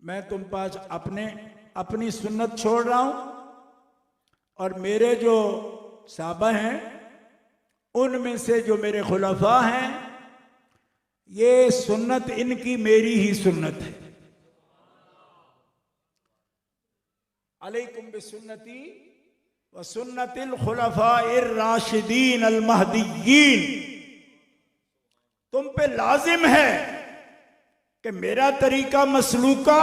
मैं तुम पास अपनी सुन्नत छोड़ रहा हूं और मेरे जो सहाबा हैं उनमें से जो मेरे खुलफा हैं ये सुन्नत इनकी मेरी ही सुन्नत है। अलैकुम बिसुन्नती व सुन्नतिल खुलफाइर राशिदीन अल महदीयीन, तुम पे लाजिम है कि मेरा तरीका मसलूका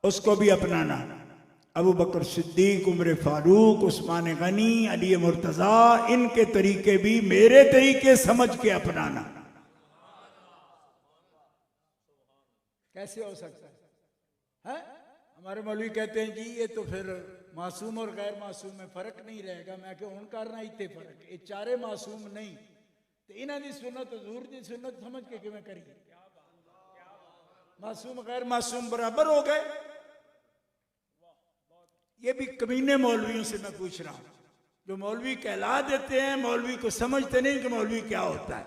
उसको भी अपनाना। अबू बकर सिद्दीक, उमर फारूक, उस्मान गनी, अली मुर्तजा, इनके तरीके भी मेरे तरीके समझ के अपनाना। कैसे हो सकता है? हमारे मौलवी कहते हैं जी ये तो फिर मासूम और गैर मासूम में फर्क नहीं रहेगा। मैं क्यों उन करना इतने फर्क, ये चारे मासूम नहीं तो इन्हों की सुन्नत हजूर की सुन्नत समझ के किवें करिए? मासूम गैर मासूम बराबर हो गए। ये भी कमीने मौलवियों से मैं पूछ रहा हूं, जो मौलवी कहला देते हैं, मौलवी को समझते नहीं कि मौलवी क्या होता है।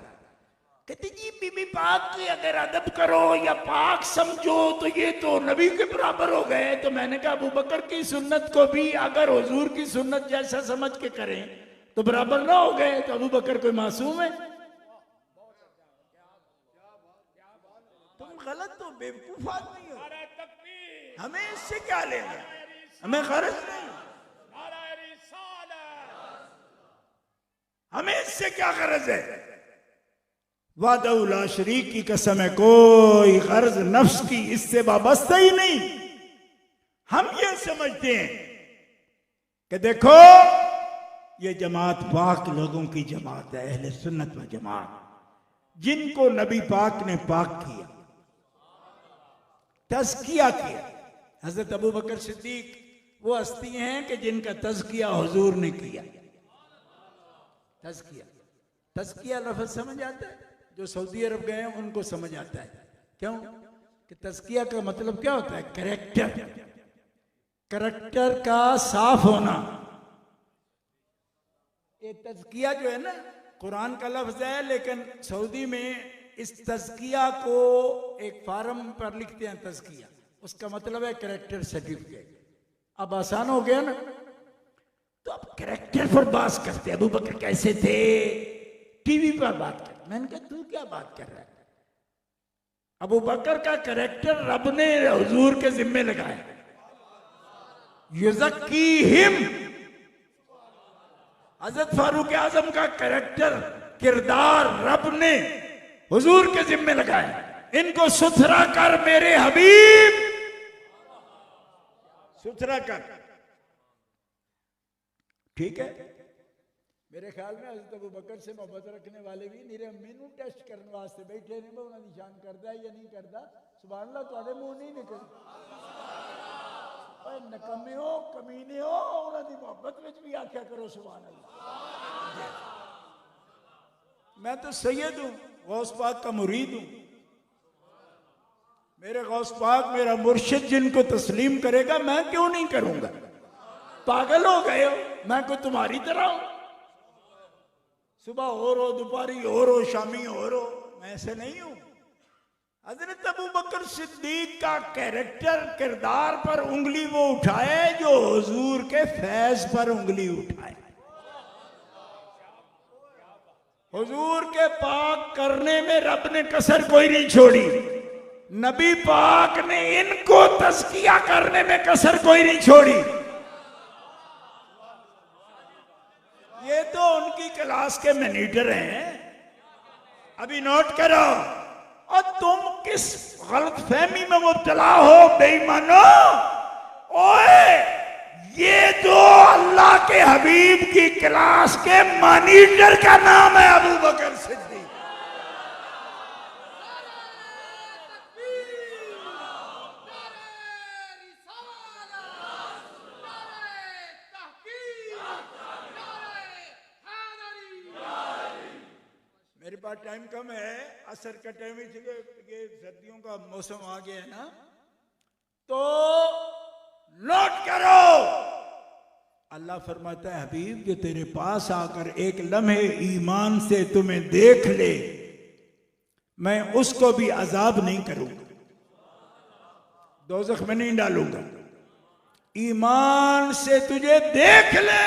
कहते जी बीबी पाक की अगर अदब करो या पाक समझो तो ये तो नबी के बराबर हो गए। तो मैंने कहा अबू बकर की सुन्नत को भी अगर हुजूर की सुन्नत जैसा समझ के करें तो बराबर ना हो गए। तो अबू बकर कोई मासूम है? तुम गलत हो, बेवकूफ आदमी हो। हमें इससे क्या लेना, हमें गरज नहीं, हमें इससे क्या गरज है। वादा शरीक की कसम है, कोई गर्ज नफ्स की इससे वाबस्ता ही नहीं। हम ये समझते हैं कि देखो ये जमात पाक लोगों की जमात है, अहले सुन्नत व जमात, जिनको नबी पाक ने पाक किया, तज़किया किया। हजरत अबू बकर सिद्दीक वो हस्ती हैं कि जिनका तज़किया हुजूर ने किया। तज़किया लफ्ज़ समझ आता है? जो सऊदी अरब गए हैं उनको समझ आता है। क्यों कि तज़किया का मतलब क्या होता है? करैक्टर का साफ होना। ये तज़किया जो है ना, कुरान का लफ्ज है, लेकिन सऊदी में इस तज़किया को एक फार्म पर लिखते हैं तज़किया, उसका मतलब है करैक्टर सर्टिफिकेट। अब आसान हो गया ना, तो अब करैक्टर पर बात करते हैं। अबू बकर कैसे थे टीवी पर बात कर। मैंने कहा तू क्या बात कर रहा है? अबू बकर का करैक्टर रब ने हुजूर के जिम्मे लगाया। युज़क्कीहिम, हजरत फारूक आजम का करैक्टर किरदार रब ने हुजूर के जिम्मे लगाया। इनको सुथरा कर मेरे हबीब, सुथरा कर। ठीक है, मेरे ख्याल में हज़रत अबू बकर से मोहब्बत रखने वाले भी मेरे मैनू टेस्ट करने वास्ते बैठे ने, मैं उन्होंने निशान करता है या नहीं करता। सुभान अल्लाह, तुहाडे मुंह नहीं निकल नकमे हो, कमीने हो, उन्होंने मोहब्बत में भी आख्या करो सुभान अल्लाह। मैं तो सैयद हूं, गौस पाक का मुरीद हूं। मेरे गौस पाक मेरा मुर्शिद जिनको तस्लीम करेगा मैं क्यों नहीं करूंगा? पागल हो गए हो? मैं कोई तुम्हारी तरह हूं? सुबह हो रो, दोपहरी हो रो, शामी हो रो, मैं ऐसे नहीं हूं। हजरत अबू बकर सिद्दीक का कैरेक्टर, किरदार पर उंगली वो उठाए जो हुजूर के फैज पर उंगली उठाए। हुजूर के पाक करने में रब ने कसर कोई नहीं छोड़ी। नबी पाक ने इनको तज़किया करने में कसर कोई नहीं छोड़ी। ये तो उनकी क्लास के मैनेजर हैं। अभी नोट करो, और तुम किस गलत फहमी में मुब्तला हो बेईमानो। ओए ये तो अल्लाह के हबीब की क्लास के मैनेजर का नाम है अबू बकर सिद्दीक। मेरे पास टाइम कम है, असर का टाइम, इसलिए ये सर्दियों का मौसम आ गया है ना, तो नोट करो। अल्लाह फरमाता है हबीब जो तेरे पास आकर एक लम्हे ईमान से तुम्हें देख ले, मैं उसको भी अजाब नहीं करूंगा, दोज़ख में नहीं डालूंगा। ईमान से तुझे देख ले,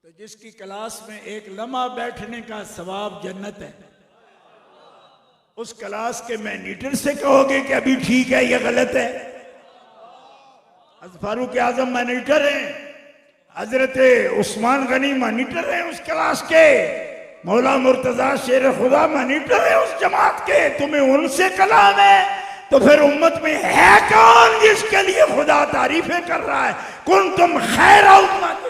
तो जिसकी क्लास में एक लम्हा बैठने का सवाब जन्नत है, उस क्लास के मैनेजर से कहोगे कि अभी ठीक है या गलत है? फारूक आजम मैनेजर हैं, हजरत उस्मान गनी मैनेजर हैं उस क्लास के, मौला मुर्तजा शेर खुदा मैनेजर है उस जमात के, तुम्हें उनसे कलाम है, तो फिर उम्मत में है कौन जिसके लिए खुदा तारीफें कर रहा है? कुन तुम खैर उम्मत,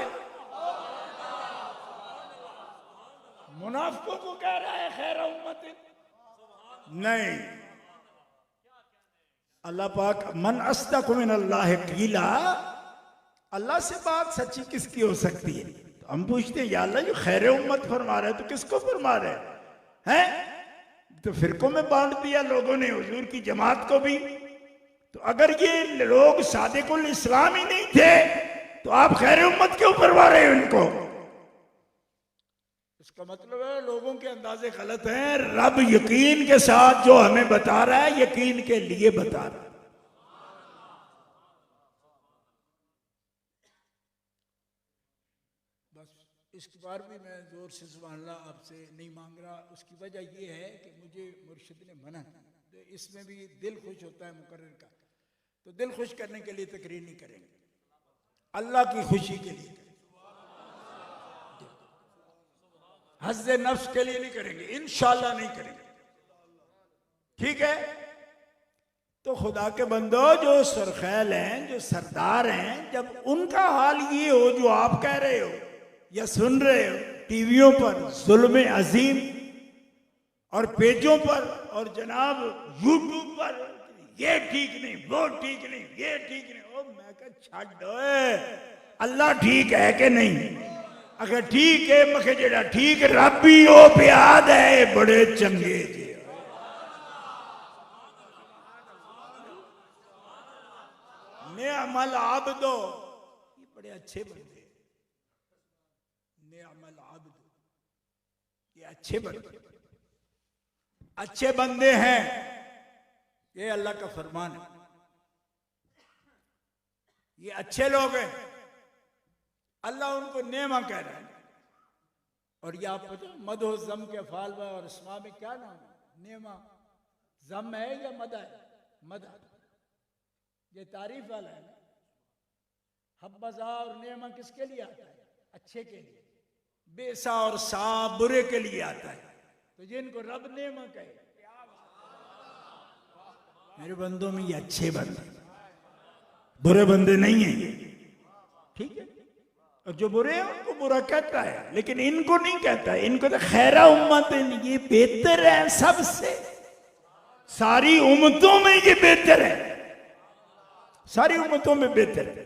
मुनाफिकों को कह रहा है खैर उम्मत नहीं। अल्लाह पाक मन अस्दक़ु मिनल्लाहि क़ीला, अल्लाह से बात सच्ची किसकी हो सकती है? तो हम पूछते हैं या अल्लाह जो खैर उम्मत फरमा रहे तो किसको फरमा रहे हैं? तो फिरकों में बांट दिया लोगों ने, हुजूर की जमात को भी। तो अगर ये लोग सादिकुल इस्लाम ही नहीं थे तो आप खैर उम्मत क्यों फरमा रहे हो इनको? इसका मतलब है लोगों के अंदाजे गलत हैं। रब यकीन के साथ जो हमें बता रहा है, यकीन के लिए बता रहा है। बस इस बार भी मैं जोर से सुभान अल्लाह आपसे नहीं मांग रहा, उसकी वजह यह है कि मुझे मुर्शिद ने मना किया। इसमें भी दिल खुश होता है मुकर्रर का, तो दिल खुश करने के लिए तकरीर नहीं करेंगे, अल्लाह की खुशी के लिए, हज़्ज़े नफ्स के लिए नहीं करेंगे, इंशाअल्लाह नहीं करेंगे, ठीक है? तो खुदा के बंदो जो सरखैल हैं, जो सरदार हैं, जब उनका हाल ये हो जो आप कह रहे हो या सुन रहे हो टीवियों पर, जुल्म अजीम, और पेजों पर और जनाब यूट्यूब पर, ये ठीक नहीं, वो ठीक नहीं, ये ठीक नहीं, ओ मैं कहा छड्डो, अल्लाह ठीक है कि नहीं? अगर ठीक है मखे जेड़ा ठीक रब ही हो प्याद है, बड़े चंगे जी, नेअमल आबदो, ये बड़े अच्छे बंदे, नेअमल आबदो, ये अच्छे बंदे, अच्छे बंदे हैं, ये अल्लाह का फरमान है, ये अच्छे लोग हैं, अल्लाह उनको नेमा कह रहा है। और ये आप पता मदो जम के फालवा और इस्मा में क्या नाम है? नेमा, जम है या मदा है? मदा, ये तारीफ वाला है ना। हब्बजा और नेमा किसके लिए आता है? अच्छे के लिए। बेसा और सा बुरे के लिए आता है। तो जिनको रब नेमा कहे, मेरे बंदों में ये अच्छे बंदे, बुरे बंदे नहीं है ये, ठीक है? और जो बुरे हैं उनको बुरा कहता है, लेकिन इनको नहीं कहता है, इनको तो खैरा उम्मत है, ये बेहतर है सबसे, सारी उम्मतों में ये बेहतर है, सारी उम्मतों में बेहतर है।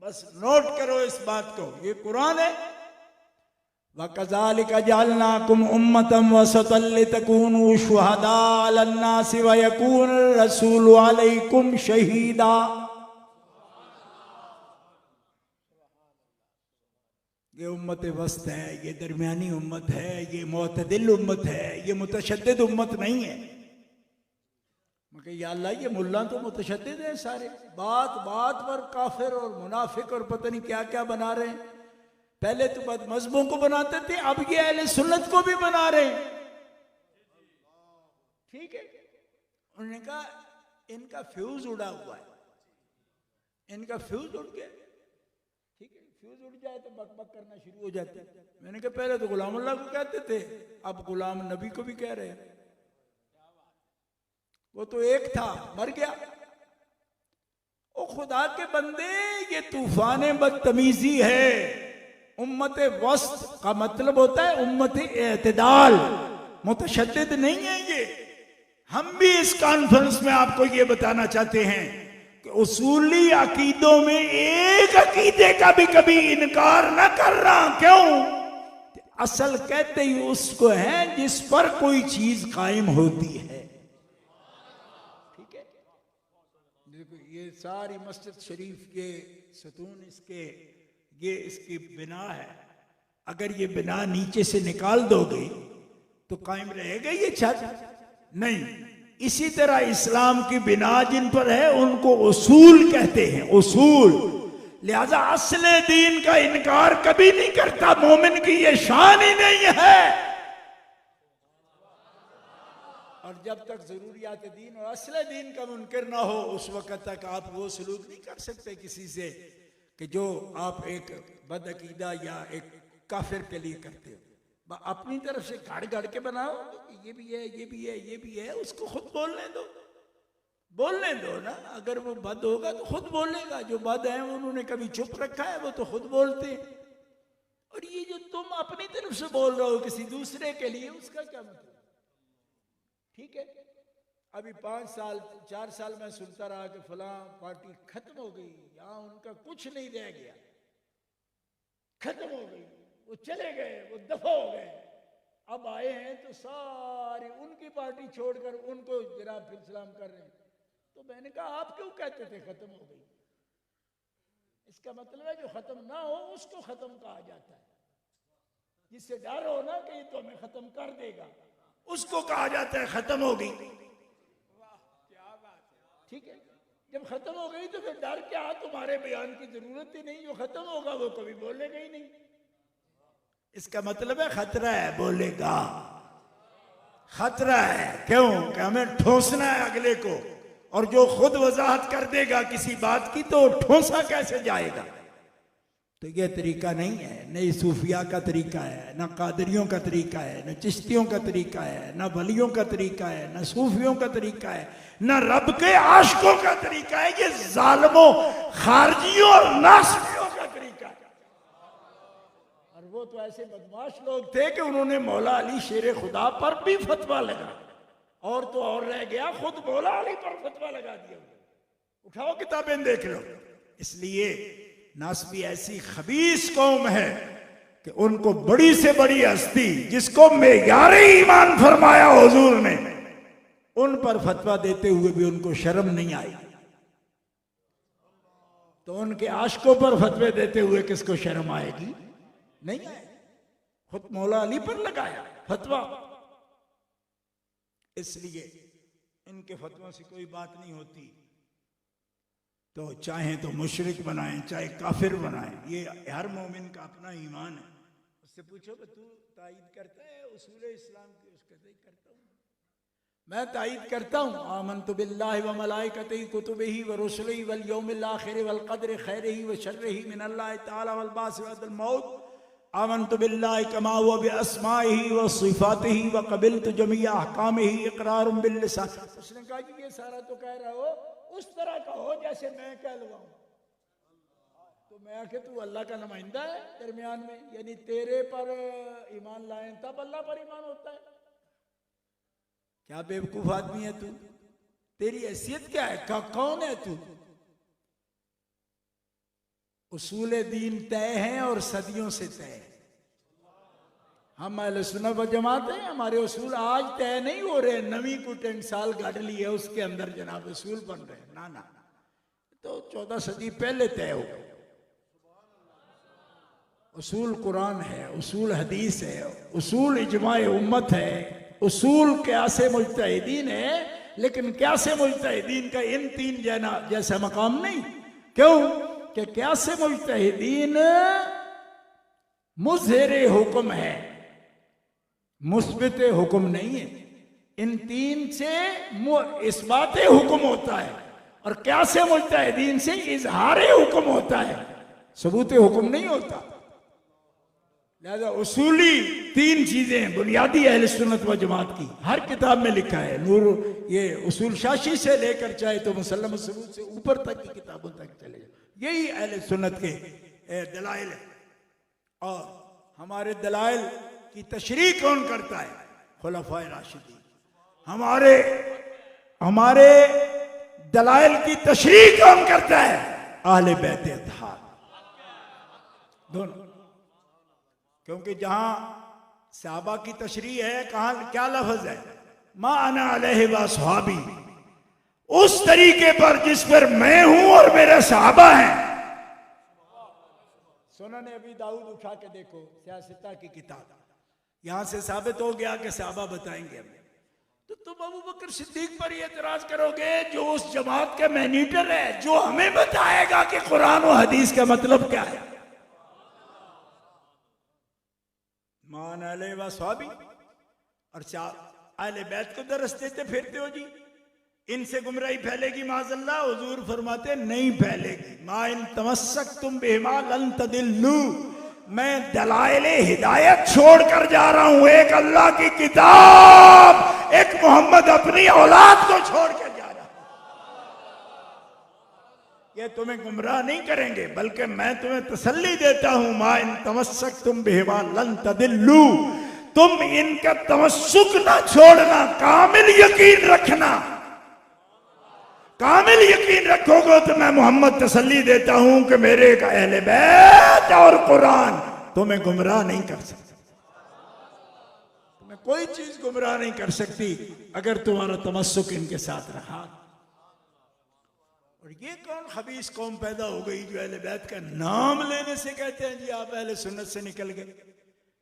बस नोट करो इस बात को, ये कुरान है। वकज़ालिका जअलनाकुम उम्मतन वसतन लितकूनू शुहदा अलन्नासि व यकून रसूलु अलैकुम शहीदा। ये उम्मत वस्त है, ये दरमियानी उम्मत है, ये मुतदिल उम्मत है, ये मुतशद्दिद उम्मत नहीं है। मगर या अल्लाह ये मुल्ला तो मुतशद्दिद है सारे, बात बात पर काफिर और मुनाफिक और पता नहीं क्या क्या बना रहे हैं। पहले तो बद मजहबों को बनाते थे, अब ये अहले सुन्नत को भी बना रहे हैं, ठीक है? उन्होंने कहा इनका फ्यूज उड़ा हुआ है, इनका फ्यूज उड़ गया, ठीक है? फ्यूज उड़ जाए तो बक बक करना शुरू हो जाते हैं। मैंने कहा पहले तो गुलाम अल्लाह को कहते थे, अब गुलाम नबी को भी कह रहे हैं। वो तो एक था, मर गया। ओ खुदा के बंदे, ये तूफान बदतमीजी है। उम्मत वस्त का मतलब होता है उम्मत एतदाल, मुतशद्दिद नहीं है ये। हम भी इस कॉन्फ्रेंस में आपको ये बताना चाहते हैं उसूली अकीदों में एक अकीदे का भी कभी इनकार न करना। क्यों? असल कहते ही उसको है जिस पर कोई चीज कायम होती है। ठीक है, देखो ये सारी मस्जिद शरीफ के सतून इसकी बिना है। अगर ये बिना नीचे से निकाल दोगे तो कायम रहेगा ये छत? नहीं। इसी तरह इस्लाम की बिना जिन पर है उनको उसूल कहते हैं, उसूल। लिहाजा असले दीन का इनकार कभी नहीं करता, मोमिन की ये शान ही नहीं है। और जब तक जरूरियात दीन और असले दीन का मुनकर ना हो उस वक्त तक आप वो सलूक नहीं कर सकते किसी से कि जो आप एक बदअकीदा या एक काफिर के लिए करते हो। अपनी तरफ से घड़ के बनाओ, ये भी है, ये भी है, ये भी है, उसको खुद बोलने दो ना। अगर वो बद होगा तो खुद बोलेगा। जो बद है उन्होंने कभी चुप रखा है, वो तो खुद बोलते हैं। और ये जो तुम अपनी तरफ से बोल रहे हो किसी दूसरे के लिए, उसका क्या मतलब? ठीक है, अभी 5 साल 4 साल में सुनता रहा कि फलां पार्टी खत्म हो गई, यहां उनका कुछ नहीं रह गया, खत्म हो गई, वो चले गए, वो दफा हो गए। अब आए हैं तो सारी उनकी पार्टी छोड़कर उनको जनाब फिर सलाम कर रहे हैं। तो मैंने कहा आप क्यों कहते थे खत्म हो गई? इसका मतलब है जो खत्म ना हो उसको खत्म कहा जाता है। जिससे डर हो ना कि ये तो हमें खत्म कर देगा, उसको कहा जाता है खत्म हो गई। वाह क्या बात है। ठीक है, जब खत्म हो गई तो फिर डर क्या? तुम्हारे बयान की जरूरत ही नहीं। जो खत्म होगा वो कभी बोलेगा ही नहीं। इसका मतलब है खतरा है, बोलेगा। खतरा है। क्यों? कि हमें ठोसना है अगले को, और जो खुद वजाहत कर देगा किसी बात की तो ठोसा कैसे जाएगा? तो यह तरीका नहीं है, न सूफिया का तरीका है, न कादरियों का तरीका है, न चिश्तियों का तरीका है, न वलियों का तरीका है, न सूफियों का तरीका है, न रब के आशिकों का तरीका है। ये जालिमों, खारजियों और नासबियों का तरीका है। और वो तो ऐसे बदमाश लोग थे कि उन्होंने मौला अली शेर खुदा पर भी फतवा लगा, और तो और रह गया खुद मौला अली पर फतवा लगा दिया। उठाओ किताबें देख लो। इसलिए नासबी ऐसी खबीस कौम है कि उनको बड़ी से बड़ी हस्ती जिसको मेयारे ईमान फरमाया हुजूर ने, उन पर फतवा देते हुए भी उनको शर्म नहीं आई, तो उनके आशिकों पर फतवे देते हुए किसको शर्म आएगी? नहीं आएगी। खुद मौला अली पर लगाया फतवा। इसलिए इनके फतवों से कोई बात नहीं होती। तो चाहे तो मुशरिक बनाएं, चाहे काफिर बनाएं, ये हर मोमिन का अपना ईमान है। उससे पूछो कि तू तायीद करता है उसूल इस्लाम की? उसका तायीद करता हूं, मैं तायीद करता हूं। आमन्तु बिल्लाहि व मलाइकतिही कुतुबिही व रुसुलिही वल यौमिल आखिर वल क़द्रि खैरिही व शर्रिही मिनल्लाहि तआला वल बास बअदल मौत। आमन्तु बिल्लाहि कमा हुवा बिअस्माइही व सिफ़ातिही व क़बिलतु जमीअ अहकामिही इक़रारुम बिल लिसान। उसने कहा कि ये सारा तो कह रहा हो, उस तरह का हो जैसे मैं कह लगाऊं। तो मैं आके तू अल्लाह का नुमाइंदा है दरमियान में, यानी तेरे पर ईमान लाए तब अल्लाह पर ईमान होता है। क्या बेवकूफ आदमी है तू? तेरी हैसियत क्या है? कौन है तू? उसूल दीन तय हैं और सदियों से तय। हम अहले सुन्नत व जमात हैं, हमारे उसूल आज तय नहीं हो रहे। नवी को 10 साल गाड़ ली है, उसके अंदर जनाब उसूल बन रहे हैं। ना ना, तो 14 सदी पहले तय हो गए। उसूल कुरान है, उसूल हदीस है, उसूल इजमाए उम्मत है, उसूल क़यासे मुज्तहिदीन है। लेकिन क़यासे मुज्तहिदीन का इन 3 जैसा मकाम नहीं। क्यों? कि क़यासे मुज्तहिदीन मुज़हिर हुक्म है, मुस्बित हुक्म नहीं है। इन 3 से इस्बात हुक्म होता है, और क़यासे मुज्तहिदीन से इजहार हुक्म होता है, सबूत हुक्म नहीं होता। लिहाजा उसूली 3 चीजें बुनियादी अहले सुन्नत व जमात की हर किताब में लिखा है। नूर ये उसूल शाशी से लेकर चाहे तो मुसल्लम सबूत से ऊपर तक की किताबों तक चले जाओ, यही अहले सुन्नत के दलाइल है। और हमारे दलाइल की तशरीह कौन करता है? खुलफाए राशिदीन। हमारे दलाइल की तशरीह कौन करता है? अहले बैत अतहार दोनों। क्योंकि जहां सहाबा की तशरीह है, कहां क्या लफ्ज है? मा अना अलैहि व अस्हाबी, उस तरीके पर जिस पर मैं हूं और मेरे सहाबा हैं। सुनन अबी दाऊद उठा के देखो, सियासता की किताब, यहां से साबित हो गया कि सहाबा बताएंगे हमें। तो तुम अबू बकर सिद्दीक पर ये एतराज करोगे जो उस जमात के मैनीटर है, जो हमें बताएगा कि कुरान और हदीस का मतलब क्या है। मान अहले व स्वाबी और अहले बैत को दरस देते फिरते हो जी। इनसे गुमराही फैलेगी माज़अल्लाह, हुजूर फरमाते नहीं फैलेगी। मा इन तमस्सक तुम बेमा लन तदिल्लू, मैं दलाइल हिदायत छोड़कर जा रहा हूं, एक अल्लाह की किताब, एक मोहम्मद अपनी औलाद को छोड़ कर जा रहा हूं। ये तुम्हें गुमराह नहीं करेंगे, बल्कि मैं तुम्हें तसल्ली देता हूं। मा इन तमस्सक तुम बेमा लन तदिल्लू, तुम इनका तमस्सुक ना छोड़ना, कामिल यकीन रखना। कामिल यकीन रखोगे तो मैं मोहम्मद तसल्ली देता हूं कि मेरे का अहले बैत और कुरान तुम्हें गुमराह नहीं कर सकता। तुम्हें कोई चीज गुमराह नहीं कर सकती अगर तुम्हारा तमस्सुक इनके साथ रहा। और ये कौन खबीस कौम पैदा हो गई जो अहले बैत का नाम लेने से कहते हैं जी आप अहले सुन्नत से निकल गए।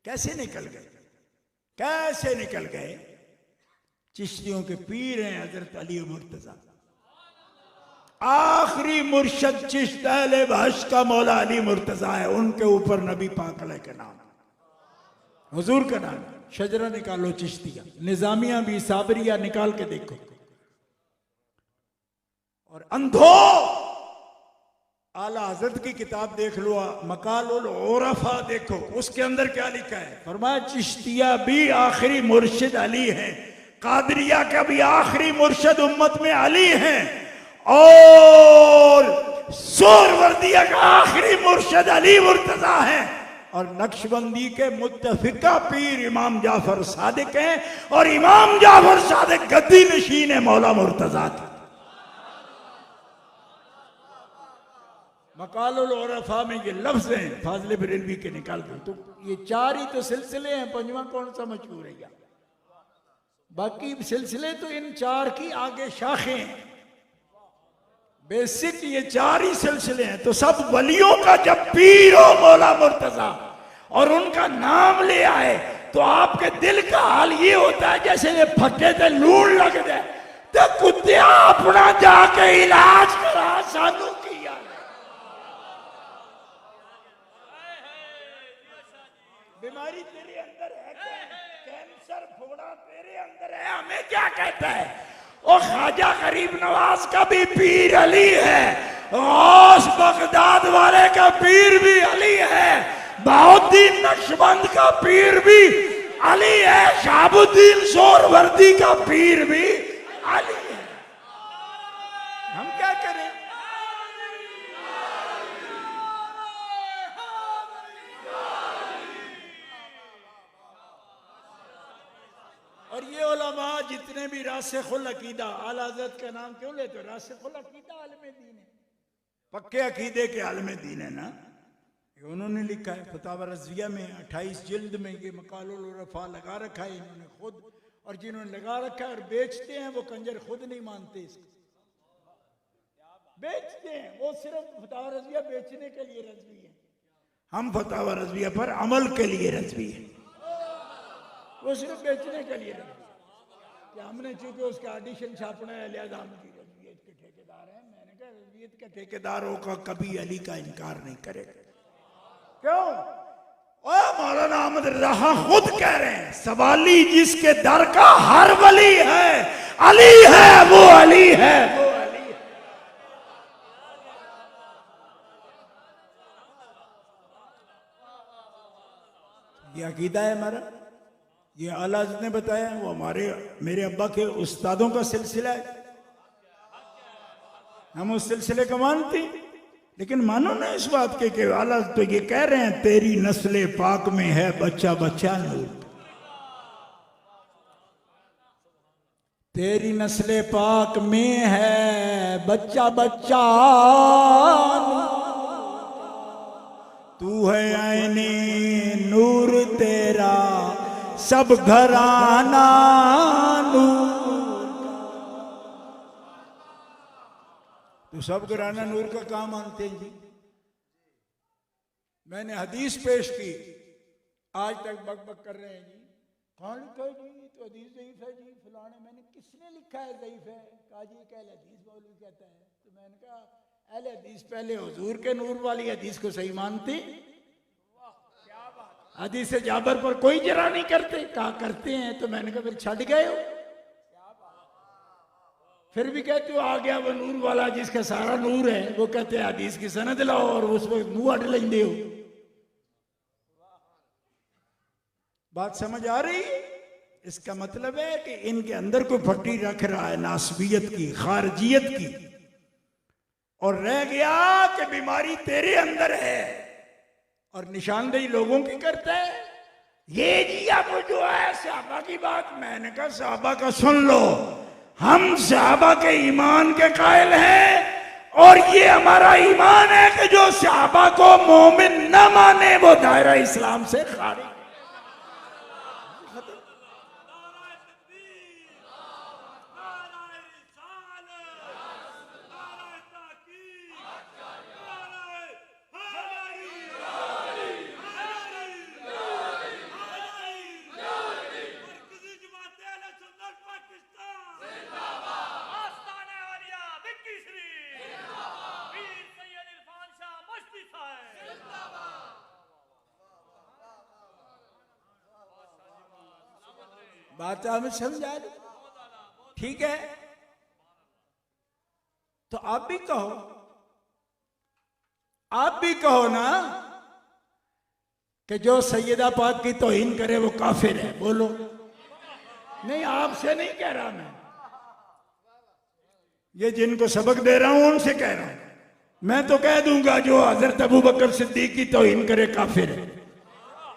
कैसे निकल गए? कैसे निकल गए? चिश्तियों के पीर हैं हजरत अली मुर्तजा, आखिरी मुर्शद चिश्त अहले बहश का मौला अली मुर्तजा है। उनके ऊपर नबी पाक अलैहि का नाम, हुजूर का नाम। शजरा निकालो चिश्तिया, निजामिया भी, साबरिया निकाल के देखो। और अंधो आला हजरत की किताब देख लो, मकालुल उरफा देखो, उसके अंदर क्या लिखा है? फरमाया चिश्तिया भी आखिरी मुर्शिद अली है, कादरिया का भी आखिरी मुर्शिद उम्मत में अली है, और सोहरवर्दिया का आखिरी मुर्शिद अली मुर्तजा है, और नक्शबंदी के मुत्तफिका पीर इमाम जाफर सादिक हैं, और इमाम जाफर सादिक गद्दी नशीन है मौला मुर्तजा की। मकालुल उरफा में ये लफ्ज हैं फाजिल बरेलवी के, निकाल दो। तो ये चार ही तो सिलसिले हैं, पंजवा कौन सा मशहूर है? बाकी सिलसिले तो इन चार की आगे शाखें हैं। बेसिक ये चार ही सिलसिले हैं। तो सब वलियों का जब पीर हो मौला मुर्तजा और उनका नाम ले आए तो आपके दिल का हाल ये होता है जैसे ये फटे थे लूण लग जाए तो कुत्तिया अपना जाके इलाज करा सानू किया। बीमारी तेरे अंदर है क्या? कैंसर फोड़ा तेरे अंदर है, हमें क्या कहता है? और ख्वाजा गरीब नवाज का भी पीर अली है, गौस बगदाद वाले का पीर भी अली है, बहाउद्दीन नक्शबंद का पीर भी अली है, शहाबुद्दीन सोहरवर्दी का पीर भी अली है। हम क्या करें? और ये उलमा जितने भी रासिखुल अकीदा, आला हज़रत का नाम क्यों लेते हो? रासिखुल अकीदा आलिम दीन है, पक्के अकीदे के आलिम दीन है ना। ये उन्होंने लिखा है फतावा रज़विया में 28 जिल्द में, ये मकालुल उरफा लगा रखा है इन्होंने खुद, और जिन्होंने लगा रखा है और बेचते हैं वो कंजर खुद नहीं मानते इसको, बेचते हैं। वो सिर्फ फतावा रज़विया बेचने के लिए रज़वी है, हम फतावा रज़विया पर अमल के लिए रज़वी है, वो सिर्फ बेचने के लिए रज़वी। कि हमने चूंकि उसका ऑडिशन छापना है लिहाजा हम की रज़वियत के ठेकेदार हैं। मैंने कहा रज़वियत के ठेकेदारों का कभी अली का इनकार नहीं करेगा। क्यों? मौलाना अहमद रहा खुद कह रहे हैं, सवाली जिसके दर का हर वली है, अली है वो अली है वो अली है। ये अकीदा है हमारा, ये आला हज़रत ने बताया, वो हमारे मेरे अब्बा के उस्तादों का सिलसिला है, हम उस सिलसिले को मानते। लेकिन मानो ना इस बात के कि आला तो ये कह रहे हैं तेरी नस्ले पाक में है बच्चा बच्चा नूर। तेरी नस्ले पाक में है बच्चा बच्चा, तू है आईने नूर तेरा सब घराना नूर, तो सब घराना नूर का काम मानते हैं जी। मैंने हदीस पेश की, आज तक बक बक कर रहे हैं जी, कौन लिखा है जी, तो हदीस ज़ईफ है जी फलाने, मैंने किसने लिखा है ज़ईफ है, कहा जी एक अहले हदीस मौलवी कहता है, तो मैंने कहा अहले हदीस पहले हुजूर के नूर वाली हदीस को सही मानते, हदीस जाबर पर कोई जरा नहीं करते, कहा करते हैं, तो मैंने कहा फिर छट गए हो, फिर भी कहते हो आ गया वो नूर वाला जिसका सारा नूर है, वो कहते हैं हदीस की सनद लाओ और उस पर मुंह अड़ लेंदे हो। बात समझ आ रही? इसका मतलब है कि इनके अंदर कोई फट्टी रख रहा है नासबियत की, खारजियत की, और रह गया कि बीमारी तेरे अंदर है और निशानदेही लोगों की करता है। ये जी अब जो है सहाबा की बात, मैंने कहा सहाबा का सुन लो, हम सहाबा के ईमान के कायल हैं और ये हमारा ईमान है कि जो सहाबा को मोमिन न माने वो दायरा इस्लाम से खारिज। बात हमें समझा दो, ठीक है? तो आप भी कहो, आप भी कहो ना कि जो सैयदा पाक की तौहीन करे वो काफिर है, बोलो। नहीं, आपसे नहीं कह रहा मैं, ये जिनको सबक दे रहा हूं उनसे कह रहा हूं। मैं तो कह दूंगा जो हजरत अबू बकर सिद्दीक की तौहीन करे काफिर है,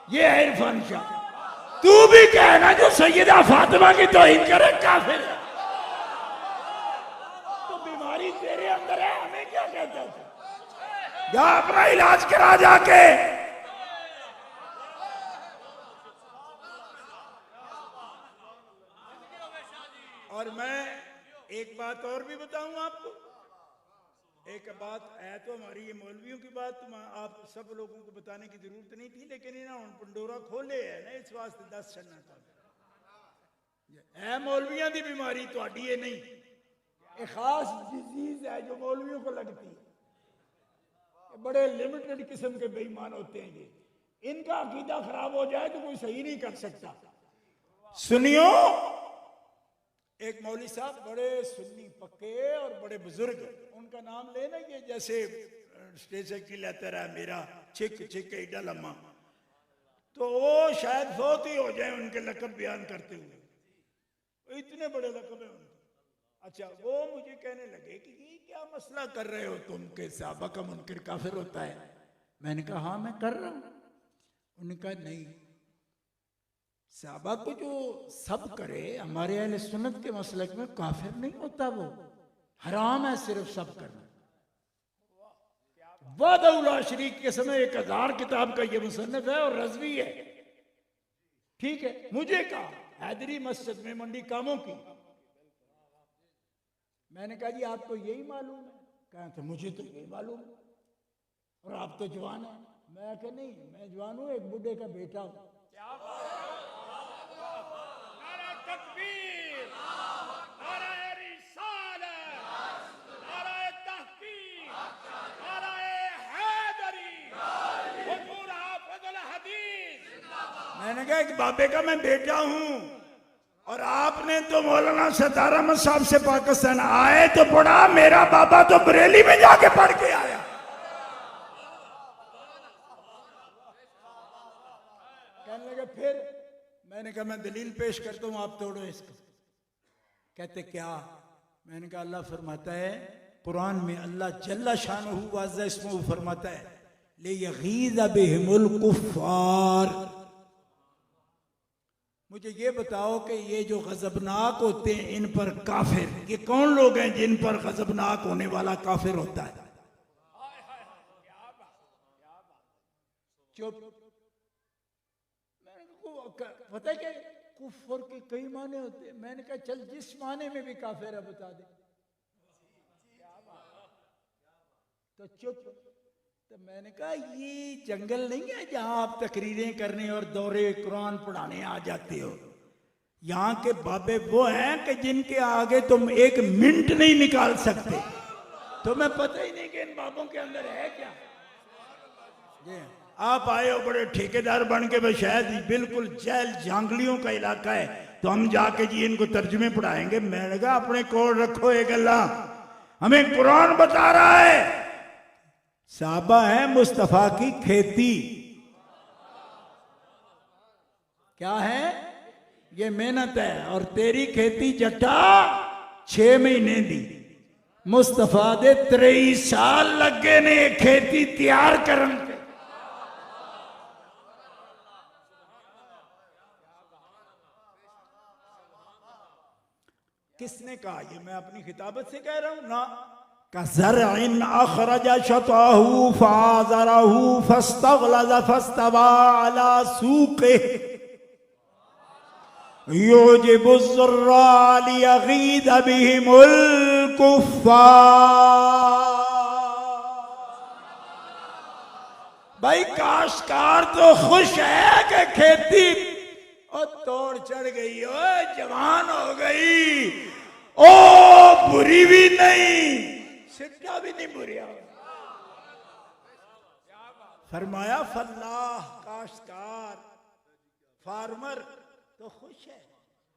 ये है इरफान शाह। तू भी कहना जो सैयदा फातिमा की तौहीन करे काफिर है, तो बीमारी तेरे अंदर है, हमें क्या कहता है? जा अपना इलाज करा जाके। और मैं एक बात और भी बताऊं आपको, एक बात है तो हमारी ये मौलवियों की बात आप सब लोगों को बताने की जरूरत नहीं थी, लेकिन ना पंडोरा खोले है ना, इस वास्ते 10 छन्ना है। मौलवियों की बीमारी तो ये नहीं, एक खास डिजीज है जो मौलवियों को लगती है। बड़े लिमिटेड किस्म के बेईमान होते हैं ये, इनका अकीदा खराब हो जाए तो कोई सही नहीं कर सकता। सुनियो, एक मौली साहब बड़े सुन्नी पक्के और बड़े बुजुर्ग, उनका नाम लेना, ये जैसे स्टेज से की लेता रहा मेरा छिक छिक एडा लम्मा, तो वो शायद फौत ही हो जाए उनके लकब बयान करते हुए, इतने बड़े लकब है उनके। अच्छा, वो मुझे कहने लगे कि ये क्या मसला कर रहे हो तुम के सहाबा का मुनकिर काफिर होता है? मैंने कहा हाँ मैं कर रहा हूं। उन्होंने कहा नहीं, सहाबा को जो सब करे हमारे अहले सुन्नत के मसलक में काफिर नहीं होता, वो हराम है सिर्फ सब करना। वादउल्ला शरीक के समय 1000 किताब का ये मुसन्नफ है और रज़वी है, ठीक है? मुझे कहा हैदरी मस्जिद में मंडी कामों की, मैंने कहा जी आपको यही मालूम है? कहा तो मुझे तो यही मालूम है, और आप तो जवान है। मैं कहा नहीं, मैं जवान हूं, एक बूढ़े का बेटा हूं। मैंने कहा कि बाबे का मैं बेटा हूं, और आपने तो मौलाना सत्तार अहमद साहब से पाकिस्तान आए तो पढ़ा, मेरा बाबा तो बरेली में जाके पढ़ के आया। कहने लगे फिर? मैंने कहा मैं दलील पेश करता हूं, आप तोड़ो इसको। कहते क्या? मैंने कहा अल्लाह फरमाता है कुरान में, अल्लाह जल्ला शानहू व अज़्ज़ा इस्मुहू फरमाता है लियग़ीज़ बिहिमुल कुफ़्फ़ार, मुझे ये बताओ कि ये जो गजबनाक होते हैं इन पर काफिर, ये कौन लोग हैं जिन पर गजबनाक होने वाला काफिर होता है? चुप। पता है क्या कुफर के कई माने होते हैं। मैंने कहा चल जिस माने में भी काफिर है बता दे, तो चुप। तो मैंने कहा ये जंगल नहीं है जहां आप तकरीरें करने और दौरे कुरान पढ़ाने आ जाते हो। यहाँ के बाबे वो हैं कि जिनके आगे तुम एक मिनट नहीं निकाल सकते। तुम्हें पता ही नहीं कि इन बाबों के अंदर है क्या। आप आए हो बड़े ठेकेदार बन के, बस शायद बिल्कुल जेल जांगलियों का इलाका है, तो हम जाके जी इनको तर्जुमे पढ़ाएंगे। मैंने कहा अपने कोल रखो, एक अल्लाह हमें कुरान बता रहा है साहबा है मुस्तफा की खेती। क्या है ये? मेहनत है। और तेरी खेती जट्टा 6 महीने दी, मुस्तफा दे 23 साल लगे ने खेती तैयार करन। किसने कहा? ये मैं अपनी खिताबत से कह रहा हूं ना। कज़रइन अखरज शताहु फाज़रहु फस्तग़लज़ फस्तवा अला सूक़िही युजिबु ज़ुर्रा लियग़ीज़ बिहिमुल कुफ़्फ़ार। भाई काश्तकार तो खुश है कि खेती और तोड़ चढ़ गई, ओ जवान हो गई, ओ बुरी भी नहीं, सिट्टा भी नहीं बुरिया। फरमाया फल्लाह काश्तकार फार्मर तो खुश है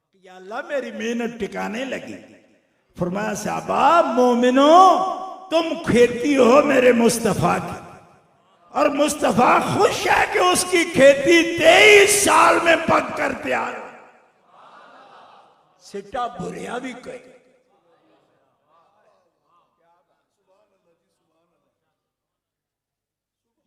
कि या अल्लाह मेरी मेहनत टिकाने लगी। फरमाया साहबा मोमिनो तुम खेती हो मेरे मुस्तफा की, और मुस्तफा खुश है कि उसकी खेती 23 साल में पक कर तैयार हो। सिट्टा बुरिया भी कोई।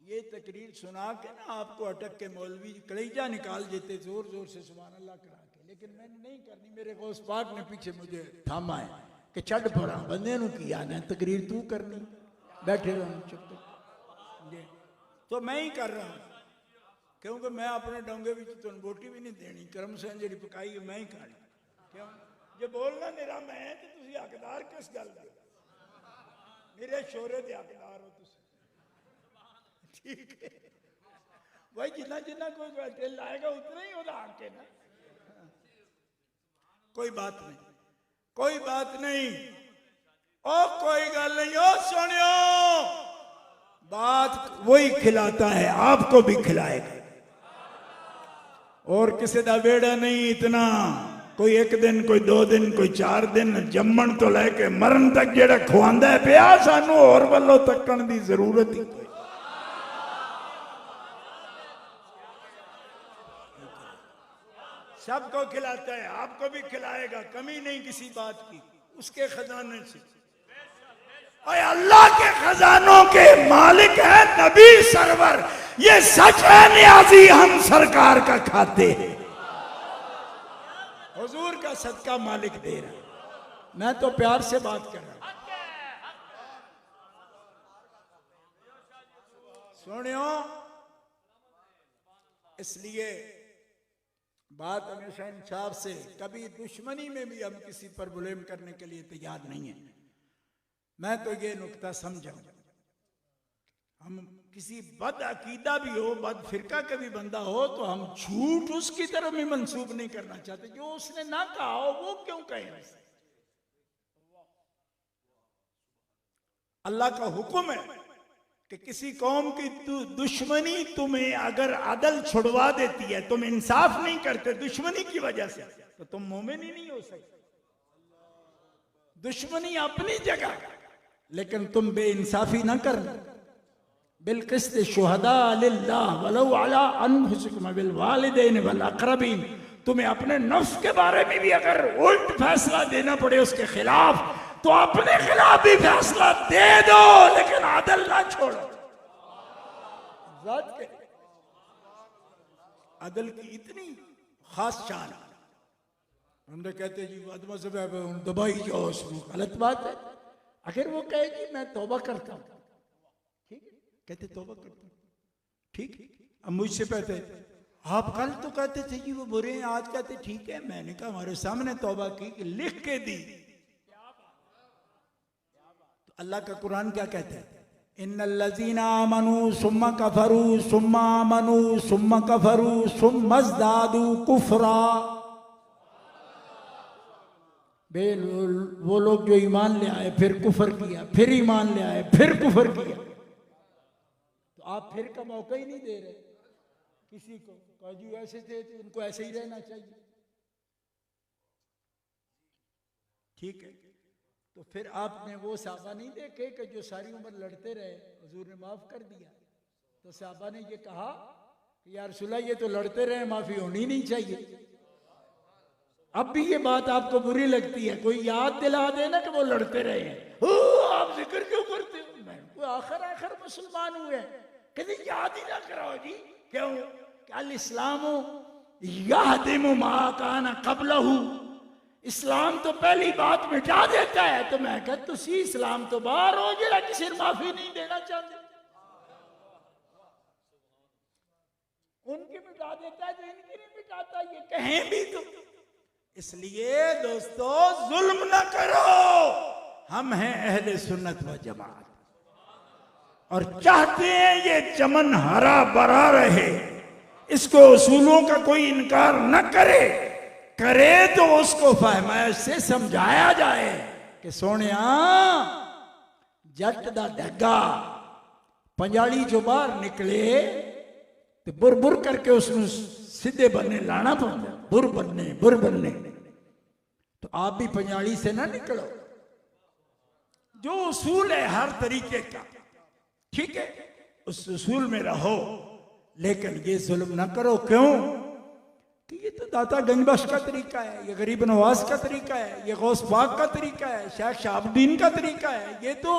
ये तकरीर सुना के ना आपको अटक के मौलवी कलेजा निकाल देते जोर जोर से सुभान अल्लाह करा के, लेकिन मैंने नहीं करनी। मेरे गौस पाक ने पीछे मुझे थामा है कि चढ़ पड़ा बंदे नु की आना तकरीर तू करनी, बैठे रहो चुप। तो मैं ही कर रहा हूं क्योंकि मैं अपने डोंगे भी तुम बोटी भी नहीं देनी, करम से जी पकाई मैं ही खानी। क्यों जो बोलना मेरा मैं तो तुम हकदार किस गल दे? मेरे शोरे के हकदार हो तुम। ठीक है भाई, जिन्ना जिन्ना कोई दिल लाएगा उतना ही होता हक है ना। कोई बात नहीं, कोई बात नहीं, ओ कोई गल नहीं। ओ सुनियो, बात वही खिलाता है आपको भी खिलाएगा, और किसी का बेड़ा नहीं इतना। कोई 1 दिन, कोई 2 दिन, कोई 4 दिन, जम्मन तो लैके मरण तक जेड़ा खुआंदा है पिया, सानू और वल्लों तकन दी जरूरत ही कोई। सबको खिलाता है, आपको भी खिलाएगा, कमी नहीं किसी बात की, उसके खजाने से। और अल्लाह के खजानों के मालिक है नबी सरवर। ये सच है नियाजी हम सरकार का खाते हैं, हुजूर का सदका मालिक दे रहा है। मैं तो प्यार से बात कर रहा हूं। सुनियो, इसलिए बात हमेशा इंसाफ से, कभी दुश्मनी में भी हम किसी पर ब्लेम करने के लिए तैयार नहीं है। मैं तो ये नुक्ता समझा, हम किसी बद अकीदा भी हो, बद फिरका का भी बंदा हो, तो हम झूठ उसकी तरफ भी मंसूब नहीं करना चाहते। जो उसने ना कहा हो वो क्यों कहे? अल्लाह का हुक्म है कि किसी कौम की दुश्मनी तुम्हें अगर अदल छुड़वा देती है, तुम इंसाफ नहीं करते दुश्मनी की वजह से, तो तुम मोमिन ही नहीं हो सकते। दुश्मनी अपनी जगह, लेकिन तुम बेइंसाफी ना करना। बिलकिस्त शुहदा लिल्लाह वलौ अला अनफुसिकुम बिल वालिदैन वल अक़रबीन। तुम्हें अपने नफ्स के बारे में भी अगर उल्ट फैसला देना पड़े उसके खिलाफ, तो अपने खिलाफ भी फैसला दे दो, लेकिन अदल ना छोड़ो। अदल की इतनी खास शान हमने कहते जी बात मजहब है दबाई जाओ उसको, गलत बात है। अगर वो कहे कि मैं तौबा करता हूँ, ठीक है, कहते तौबा करता हूँ, ठीक है। अब मुझसे कहते आप कल तो कहते थे कि वो बुरे हैं, आज कहते ठीक है। मैंने कहा हमारे सामने तौबा की कि लिख के दी। तो अल्लाह का कुरान क्या कहता है, इन्नल्लज़ीना आमनू सुम्मा कफरू सुम्मा आमनू सुम्मा कफरू सुम्मा ज़दादू कुफ्रा। वो लोग जो ईमान ले आए फिर कुफर किया, फिर ईमान ले आए फिर कुफर किया। तो आप फिर का मौका ही नहीं दे रहे किसी को। कहा जी ऐसे थे तो उनको ऐसे ही रहना चाहिए, ठीक है। तो फिर आपने वो साहबा नहीं देखे कि जो सारी उम्र लड़ते रहे, हुजूर ने माफ कर दिया। तो साहबा ने ये कहा कि यार रसूलल्लाह ये तो लड़ते रहे, माफी होनी नहीं चाहिए। अब भी ये बात आपको बुरी लगती है, कोई याद दिला देना कि वो लड़ते रहे हैं, आप जिक्र क्यों करते हो? मैं कोई आखिर मुसलमान हुए, कभी याद ही ना कराओ जी। क्यों? अल इस्लाम यहदिमु मा काना क़ब्लहु, इस्लाम तो पहली बात मिटा देता है। तो मैं कहता तुसी इस्लाम तो बाहर हो जरा किसी माफी नहीं देना चाहते, उनकी मिटा देता है तो इनकी नहीं मिटाता, ये कहें भी तो। इसलिए दोस्तों जुल्म ना करो, हम हैं अहले सुन्नत व जमात और चाहते हैं ये चमन हरा भरा रहे, इसको उसूलों का कोई इनकार न करे, करे तो उसको फहमाइश से समझाया जाए कि सोनिया जट दा डग्गा पंजाली जो बाहर निकले तो बुर बुर करके उसमें सीधे बनने लाना पड़ता, बुर बनने। तो आप भी पंजाली से ना निकलो, जो उसूल है हर तरीके का, ठीक है, उस उसूल में रहो, लेकिन ये जुल्म ना करो। क्यों कि ये तो दाता गंजबख्श का तरीका है, ये गरीब नवाज का तरीका है, ये गौस पाक का तरीका है, शेख शहाबुद्दीन का तरीका है। ये तो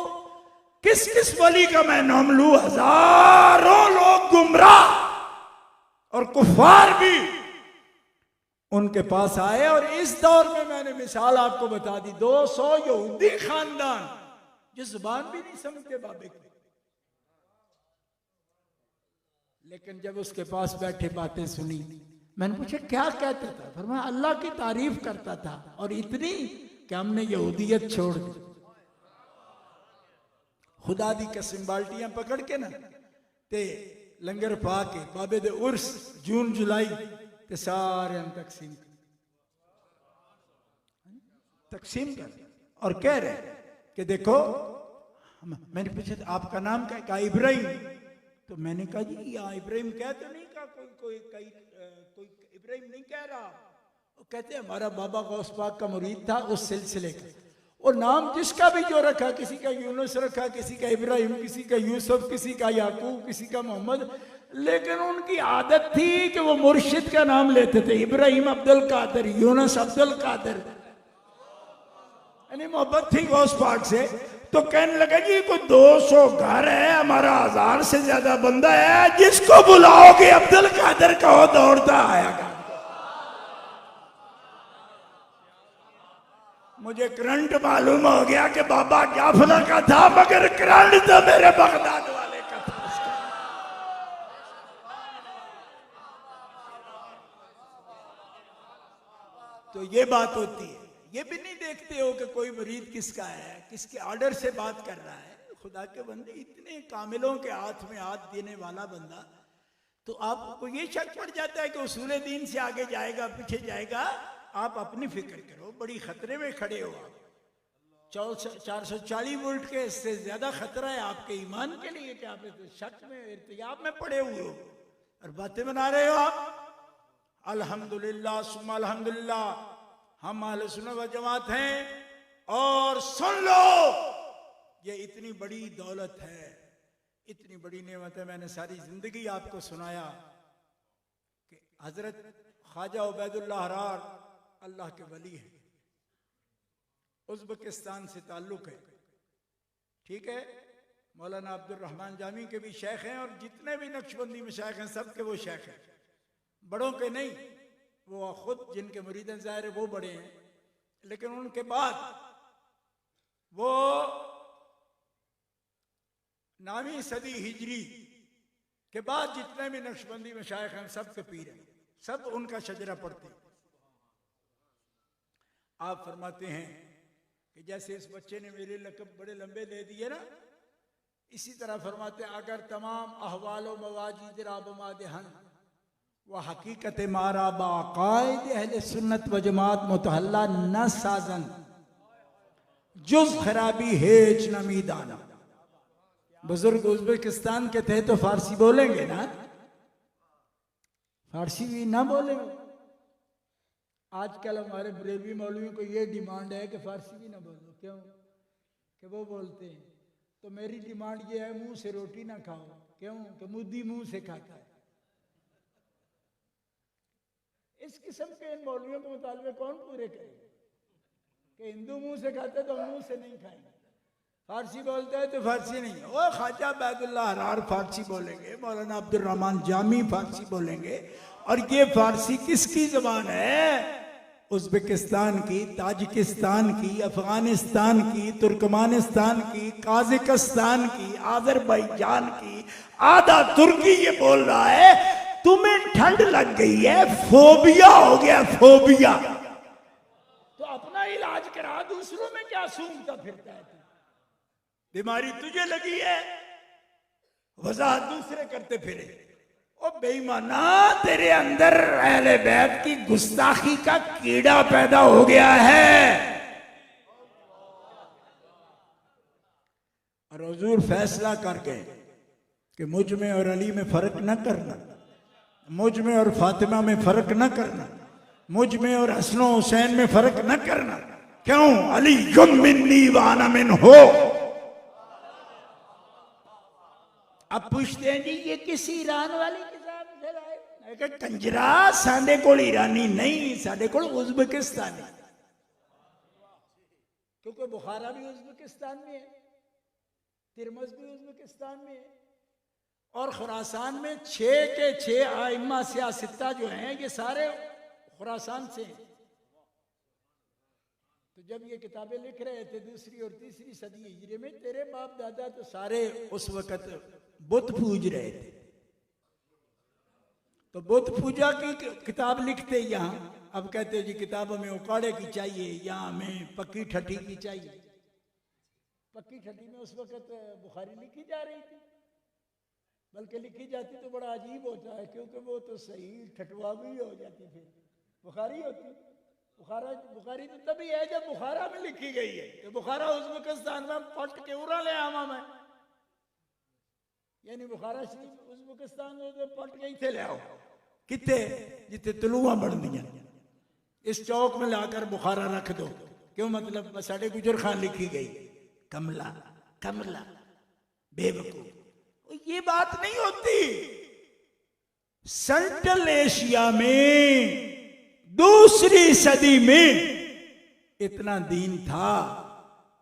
किस किस वली का मैं नाम लूं, हजारों लोग गुमराह और कुफार भी उनके पास आए। और इस दौर में मैंने मिसाल आपको बता दी, 200 यहूदी खानदान जो जुबान भी नहीं समझते बाबे की, लेकिन जब उसके पास बैठे बातें सुनी, मैंने पूछा क्या कहता था? फरमाया अल्लाह की तारीफ करता था और इतनी कि हमने यहूदियत छोड़ दी। खुदा दी कसम बाल्टियां पकड़ के ना ते लंगर पा के बाबे दे उर्स जून जुलाई ते सारे तकसीम कर और कह रहे कि देखो, मैंने पूछा था आपका नाम क्या? कहा इब्राहिम। तो मैंने कहा जी यहाँ इब्राहिम कह तो नहीं कहा, कोई इब्राहिम नहीं कह रहा। वो कहते हमारा बाबा गौस पाक का मुरीद था उस सिलसिले का, और नाम जिसका भी जो रखा, किसी का यूनुस रखा, किसी का इब्राहिम, किसी का यूसुफ, किसी का याकूब, किसी का मोहम्मद, लेकिन उनकी आदत थी कि वो मुर्शिद का नाम लेते थे, इब्राहिम अब्दुल कादिर, यूनुस अब्दुल कादिर, यानी मोहब्बत थी गौस पाक से। तो कहने लगा जी कोई 200 घर है, हमारा 1000 से ज्यादा बंदा है, जिसको बुलाओगे अब्दुल कादिर कहो दौड़ता आएगा। मुझे करंट मालूम हो गया कि बाबा जाफर का था, मगर करंट तो मेरे बगदाद वाले का था। तो ये बात होती है, ये भी नहीं देखते हो कि कोई मुरीद किसका है, किसके ऑर्डर से बात कर रहा है। खुदा के बंदे इतने कामिलों के हाथ में हाथ देने वाला बंदा, तो आपको ये शक पड़ जाता है कि उसूल दीन से आगे जाएगा पीछे जाएगा। आप अपनी फिक्र करो, बड़ी खतरे में खड़े हो आप। 440 वोल्ट के इससे ज्यादा खतरा है आपके ईमान के लिए कि आप शक में इर्तियाब में पड़े हुए हो और बातें बना रहे हो आप। अल्हम्दुलिल्लाह सुम्मा अल्हम्दुलिल्लाह, हम अहले सुन्नत व जमात हैं। और सुन लो, ये इतनी बड़ी दौलत है, इतनी बड़ी नेमत है। मैंने सारी जिंदगी आपको सुनाया कि हजरत ख्वाजा उबैदुल्लाह हरार अल्लाह के वली है, उज़्बेकिस्तान से ताल्लुक है, ठीक है। मौलाना अब्दुल रहमान जामी के भी शेख हैं और जितने भी नक्शबंदी मशाइख हैं सबके वो शेख हैं, बड़ों के नहीं, वो खुद जिनके मुरीदन ज़ाहिर है वो बड़े हैं, लेकिन उनके बाद वो 9वीं सदी हिजरी के बाद जितने भी नक्शबंदी मशाइख हैं सब के पीर हैं, सब उनका शजरा पढ़ते हैं। आप फरमाते हैं कि जैसे इस बच्चे ने मेरे लक़ब बड़े लंबे दे दिए ना, इसी तरह फरमाते अगर तमाम अहवालो मवाजिद राबमादहन व हकीकत मारा बाकायद अहले सुन्नत व जमात मुतहल्ला न साजन जुज खराबी हेज नमीदाना। बुजुर्ग उज़्बेकिस्तान के थे तो फारसी बोलेंगे ना, फारसी भी ना बोलेंगे। आजकल हमारे बरेलवी मौलवियों को ये डिमांड है कि फारसी भी ना बोलो। क्यों? कि वो बोलते हैं तो मेरी डिमांड ये है मुंह से रोटी ना खाओ। क्यों? कि मुद्दी मुंह से खाता है। इस किस्म के इन मौलवियों के मुतालबे कौन पूरे करेगा कि हिंदू मुंह से खाते तो मुंह से नहीं खाएंगे, फारसी बोलते हैं तो फारसी नहीं। ओ ख्वाजा बैदुल्लाह हरार फारसी बोलेंगे, मौलाना अब्दुल रहमान जामी फारसी बोलेंगे। और ये फारसी किसकी जबान है? उज़्बेकिस्तान की, ताजिकिस्तान की, अफगानिस्तान की, तुर्कमानिस्तान की, काज़िकिस्तान की, आज़रबाईजान की। आधा तुर्की ये बोल रहा है तुम्हें ठंड लग गई है, फोबिया हो गया, फोबिया। तो अपना इलाज करा, दूसरों में क्या सूंघता फिरता है? बीमारी तुझे लगी है, वजाहत दूसरे करते फिरे। ओ बेईमाना, तेरे अंदर अहले बैत की गुस्ताखी का कीड़ा पैदा हो गया है। और हुजूर फैसला कर गए कि मुझ में और अली में फर्क न करना, मुझ में और फातिमा में फर्क न करना, मुझ में और हसन हुसैन में फर्क न करना। क्यों? अली मिन्नी व अना मिन्हु। अब पूछते हैं जी ये किसी ईरान वाली किताब से लाए? कंजरा, साडे कोल ईरानी नहीं, साडे कोल उज़्बेकिस्तानी। क्योंकि बुखारा भी उज़्बेकिस्तान में है, तिरमज भी उज़्बेकिस्तान में है, और खुरासान में 6 के 6 आइम्मा सियासत्ता जो हैं ये सारे खुरासान से हैं। तो जब ये किताबें लिख रहे थे 2री और 3री सदी हिजरी में, तेरे बाप दादा तो सारे उस वक़्त बुत पूज रहे थे। तो बुत पूजा की किताब लिखते यहाँ, अब कहते जी किताब हमें उकाड़े की चाहिए, यहाँ हमें पक्की ठठी की चाहिए। पक्की ठठी में उस वक़्त बुखारी लिखी जा रही थी, बल्कि लिखी जाती तो बड़ा अजीब होता है, क्योंकि वो तो सही ठटवा भी हो जाती, फिर बुखारी होती। बुखारी तो तभी है जब बुखारा में लिखी गई है। कि बुखारा उज़्बेकिस्तान में पट के उड़ा ले आमा में, यानी बुखारा शरीफ उज़्बेकिस्तान में पट गई थे ले आओ कितने जितने तलुआ बढ़ दिया, इस चौक में लाकर बुखारा रख दो। क्यों? मतलब साढ़े गुजर खान लिखी गई, कमला कमला बेवकूफ। ये बात नहीं होती। सेंट्रल एशिया में 2री सदी में इतना दीन था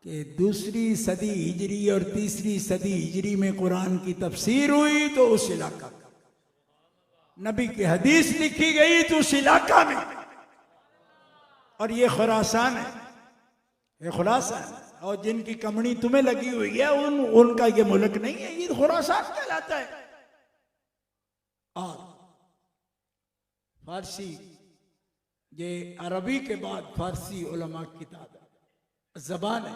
कि 2री सदी हिजरी और 3री सदी हिजरी में कुरान की तफसीर हुई तो उस इलाका का, नबी की हदीस लिखी गई तो उस इलाका में। और ये खुरासान है, ये खुरासान। और जिनकी कमनी तुम्हें लगी हुई है उनका ये मुल्क नहीं है, ये खुरासान कहलाता है। और फारसी, ये अरबी के बाद फारसी उलमा की किताब ज़बान है।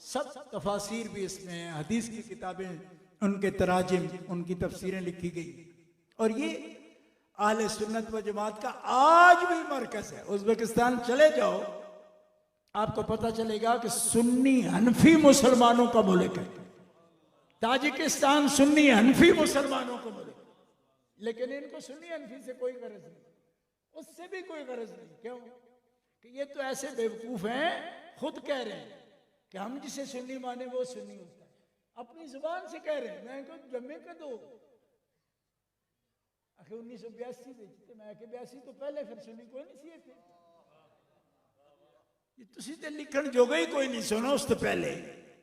सब तफासिर भी इसमें, हदीस की किताबें, उनके तराजिम, उनकी तफसीरें लिखी गई। और ये आले सुन्नत व जमात का आज भी मरकज है। उज़्बेकिस्तान चले जाओ, आपको पता चलेगा कि सुन्नी हनफी मुसलमानों का मुल्क है। ताजिकिस्तान सुन्नी हनफी मुसलमानों का मुल्क, लेकिन इनको सुन्नी हनफी से कोई गरज नहीं, उससे भी कोई गरज नहीं। क्यों? कि ये तो ऐसे बेवकूफ हैं, खुद कह रहे हैं कि हम जिसे सुन्नी माने वो सुन्नी होता है, अपनी जुबान से कह रहे हैं। मैं इनको जम्मे का दो आखिर 1982 बेचते, मैं 82 तो पहले फिर सुन्नी कोई नहीं सीए थे। ये तुसी ते लिखण जोगा ही कोई नहीं सुना उस तो पहले।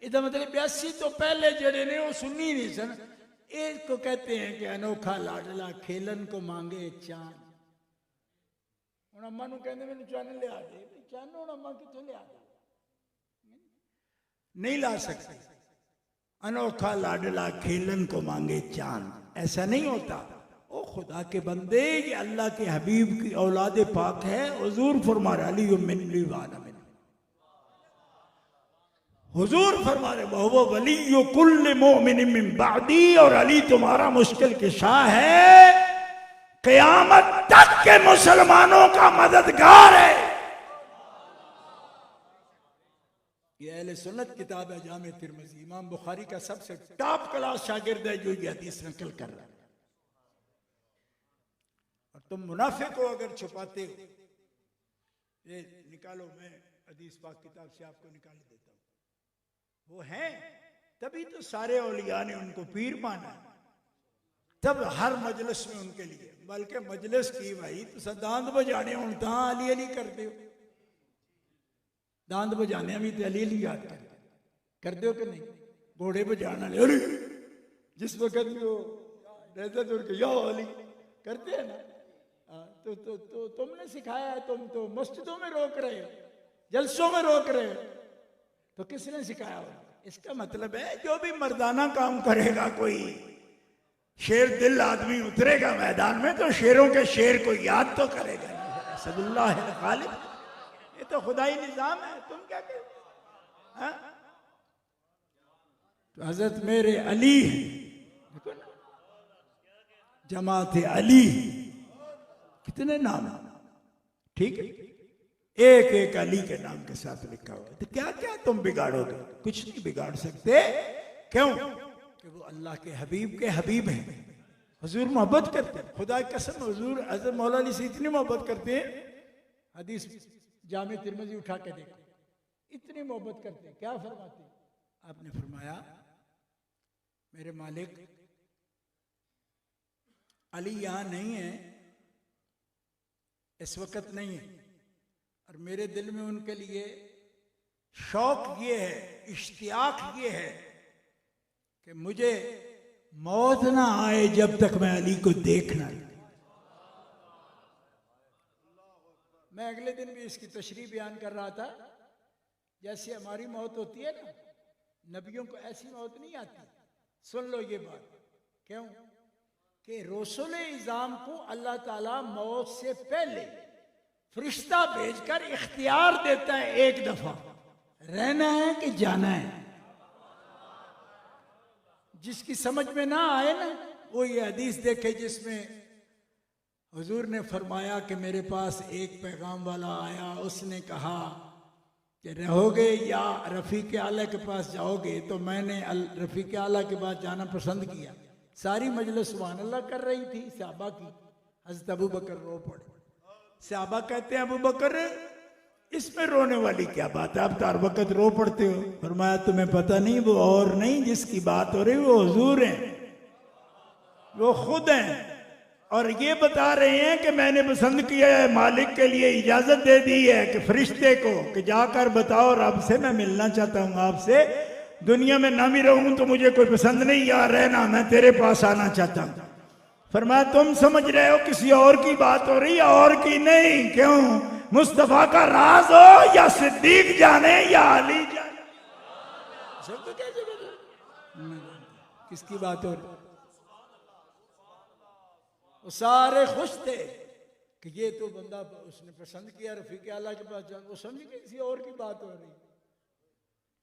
इधर मतलब 82 तो पहले जड़े ने वो सुन्नी नहीं सन। एक को कहते हैं कि अनोखा लाडला खेलन को मांगे चांद। ਹੁਣ अम्मा ਨੂੰ ਕਹਿੰਦੇ ਮੈਨੂੰ ਚੰਨ ਲਿਆ ਦੇ, ਚੰਨ ਹੁਣ अम्मा ਕਿੱਥੋਂ ਲਿਆ ਦੇ, नहीं ला सकते। अनोखा लाडला खेलन को मांगे चांद, ऐसा नहीं होता। ओ खुदा के बंदे, ये अल्लाह के हबीब की औलाद पाक है। हुजूर फरमा रहे अली मिन्नी वाना मिन, हुजूर फरमा रहे वो वली कुल्ल मोमिन मिन बादी, और अली तुम्हारा मुश्किल कुशा है, क़यामत तक के मुसलमानों का मददगार है। ये अहले सुन्नत किताब है जामे तिरमिज़ी, इमाम बुखारी का सबसे टॉप क्लास शागिर्द है जो ये हदीस नकल कर रहा है। और तुम मुनाफिक हो अगर छुपाते हो। ये निकालो, मैं हदीस पाक किताब से आपको निकाल देता हूँ। वो हैं, तभी तो सारे औलिया ने उनको पीर माना, तब हर मजलिस में उनके लिए, बल्कि मजलिस की भाई तो दांत बजाने हूं तां अली अली करते हो, दांत बजाने भी तो अली अली याद कर दो कि नहीं, घोड़े बजाने वाले अली, जिस वक्त भी वो रहता तो उनके या अली करते हैं ना। तो तुमने सिखाया है, तुम तो मस्जिदों में रोक रहे हो, जलसों में रोक रहे हो, तो किसने सिखाया हो? इसका मतलब है जो भी मर्दाना काम करेगा, कोई शेर दिल आदमी उतरेगा मैदान में तो शेरों के शेर को याद तो करेगा। सदुल्लाह खालिद, ये तो खुदाई निजाम है, तुम क्या कहते हैं? तो हजरत मेरे अली है, देखो ना, जमात अली, कितने नाम, ठीक है, एक एक अली के नाम के साथ लिखा हुआ है। तो क्या क्या तुम बिगाड़ोगे? कुछ नहीं बिगाड़ सकते। क्यों? कि वो अल्लाह के हबीब के हबीब हैं, हुजूर मोहब्बत करते हैं। खुदा की कसम, हुजूर हजरत मौला अली से इतनी मोहब्बत करते हैं, हदीस जामे तिरमिज़ी उठा के देखो, इतनी मोहब्बत करते हैं। क्या फरमाते हैं? आपने फरमाया मेरे मालिक अली यहां नहीं है, इस वक्त नहीं है, और मेरे दिल में उनके लिए शौक ये है, इश्तियाक ये है कि मुझे मौत ना आए जब तक मैं अली को देखना। मैं अगले दिन भी इसकी तशरीह बयान कर रहा था, जैसे हमारी मौत होती है ना, नबियों को ऐसी मौत नहीं आती। सुन लो ये बात, क्यों कि रसूल इज़ाम को अल्लाह ताला मौत से पहले फरिश्ता भेजकर इख्तियार देता है, एक दफा रहना है कि जाना है। जिसकी समझ में ना आए ना, वो ये हदीस देखे जिसमें हुजूर ने फरमाया कि मेरे पास एक पैगाम वाला आया, उसने कहा कि रहोगे या रफ़ीक़ आला के पास जाओगे, तो मैंने रफ़ीक़ आला के पास जाना पसंद किया। सारी मजलिस सुभान अल्लाह कर रही थी, सहाबा की। हज़रत अबू बकर रो पड़े। सहाबा कहते हैं अबू बकर इसमें रोने वाली क्या बात है, आप तो हर वक्त रो पड़ते हो। फरमाया तुम्हें पता नहीं, वो और नहीं जिसकी बात हो रही वो हुजूर हैं, वो खुद हैं, और ये बता रहे हैं कि मैंने पसंद किया है, मालिक के लिए इजाजत दे दी है कि फरिश्ते को कि जाकर बताओ रब से मैं मिलना चाहता हूँ आपसे, दुनिया में ना भी रहूं तो मुझे कोई पसंद नहीं, या रहना मैं तेरे पास आना चाहता हूँ। फरमाया तुम समझ रहे हो किसी और की बात हो रही है, और की नहीं। क्यों? मुस्तफा का राज हो या सिद्दीक जाने या अली जाने, सबको क्या जरूरत है? किसकी बात हो रही? वो सारे खुश थे कि ये तो बंदा उसने पसंद किया, रफ़ीक़ आला के पास जाओ, वो समझ के किसी और की बात हो रही।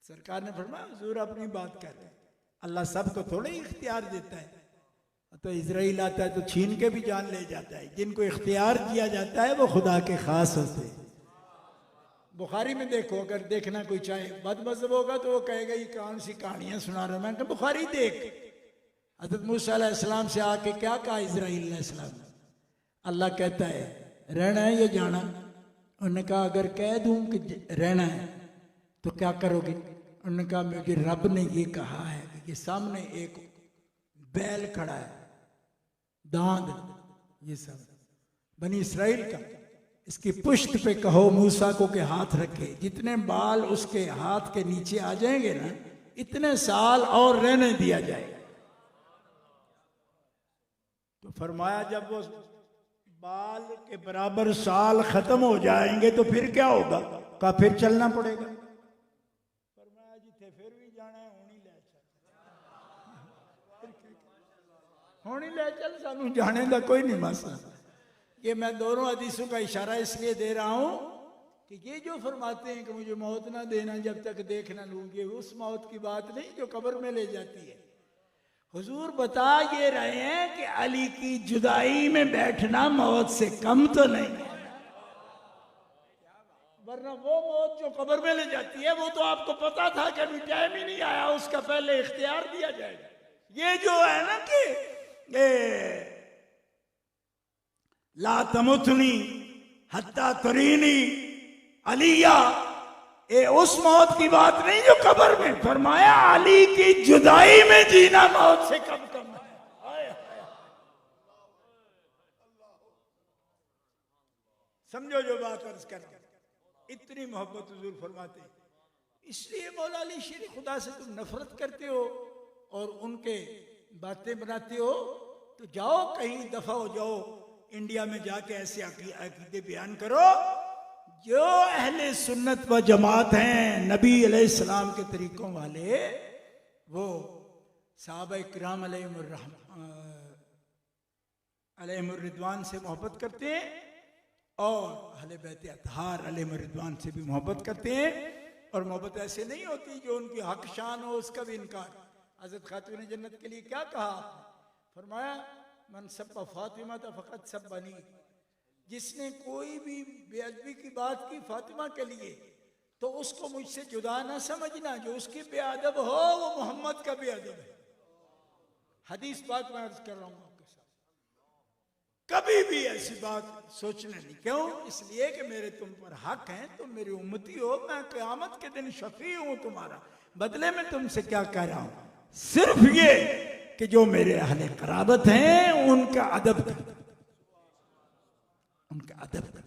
सरकार ने फरमाया हुजूर अपनी बात कर रहे हैं, अल्लाह सबको थोड़े ही इख्तियार देता है। तो इजराइल आता है तो छीन के भी जान ले जाता है, जिनको इख्तियार दिया जाता है वो खुदा के खास होते हैं। बुखारी में देखो, अगर देखना कोई चाहे बदमज़हब होगा तो वो कहेगा ये कौन सी कहानियां सुना रहे हो। मैंने कहा बुखारी देख, हज़रत मूसा अलैहिस्सलाम से आके क्या कहा इजराइल अलैहिस्सलाम, अल्लाह कहता है रहना है या जाना। उन्होंने कहा अगर कह दूं कि रहना है तो क्या करोगे? उन्होंने कहा मुझे रब ने ये कहा है कि ये सामने एक बैल खड़ा है, दांद, ये सब बनी इसराइल का, इसकी पुष्ट पे कहो मूसा को के हाथ रखे, जितने बाल उसके हाथ के नीचे आ जाएंगे ना, इतने साल और रहने दिया जाएगा। तो फरमाया जब वो बाल के बराबर साल खत्म हो जाएंगे तो फिर क्या होगा? कहा फिर चलना पड़ेगा। फरमाया जिथे फिर भी जाना है होनी ले चल, होनी ले चल, सानू जाने का कोई नहीं मसला। ये मैं दोनों हदीसों का इशारा इसलिए दे रहा हूं कि ये जो फरमाते हैं कि मुझे मौत ना देना जब तक देख ना लूं, ये उस मौत की बात नहीं जो कब्र में ले जाती है। हुजूर बता ये रहे हैं कि अली की जुदाई में बैठना मौत से कम तो नहीं है, वरना वो मौत जो कब्र में ले जाती है वो तो आपको पता था कि अभी टाइम ही नहीं आया, उसका पहले इख्तियार दिया जाएगा। ये जो है ना कि ला तमुतनी हत्ता तरीनी अलिया, ये उस मौत की बात नहीं जो कब्र में। फरमाया अली की जुदाई में जीना मौत से कम कम है। समझो जो बात अर्ज कर, इतनी मोहब्बत हुजूर फरमाते हैं। इसलिए मौला अली शेर खुदा से तुम नफरत करते हो और उनके बातें बनाते हो, तो जाओ कहीं दफा हो जाओ, इंडिया में जाके ऐसे अकीदे बयान करो जो अहले सुन्नत व जमात हैं, नबी अलैहिस्सलाम के तरीकों वाले, वो सहाबा किराम अलैहिमुर्रिदवान से मोहब्बत करते हैं और अहले बैत अतहार अलैहिमुर्रिदवान से भी मोहब्बत करते हैं। और मोहब्बत ऐसे नहीं होती जो उनकी हक शान हो उसका भी इनकार। हज़रत खातून जन्नत के लिए क्या कहा आपने? फरमाया मन सब्बा फातिमा था फ़कत सब्बनी, जिसने कोई भी बेअदबी की बात की फातिमा के लिए तो उसको मुझसे जुदा ना समझना, जो उसकी बेअदब हो वो मोहम्मद का बेअदब है। हदीस पाक में अर्ज कर रहा हूं आपके साथ, कभी भी ऐसी बात सोचना नहीं। क्यों? इसलिए कि मेरे तुम पर हक हैं, तुम मेरी उम्मती हो, मैं क़यामत के दिन शफी हूं तुम्हारा। बदले में तुमसे क्या कह रहा हूं? सिर्फ ये कि जो मेरे अहले क़राबत हैं उनका अदब कर, उनका अदब कर,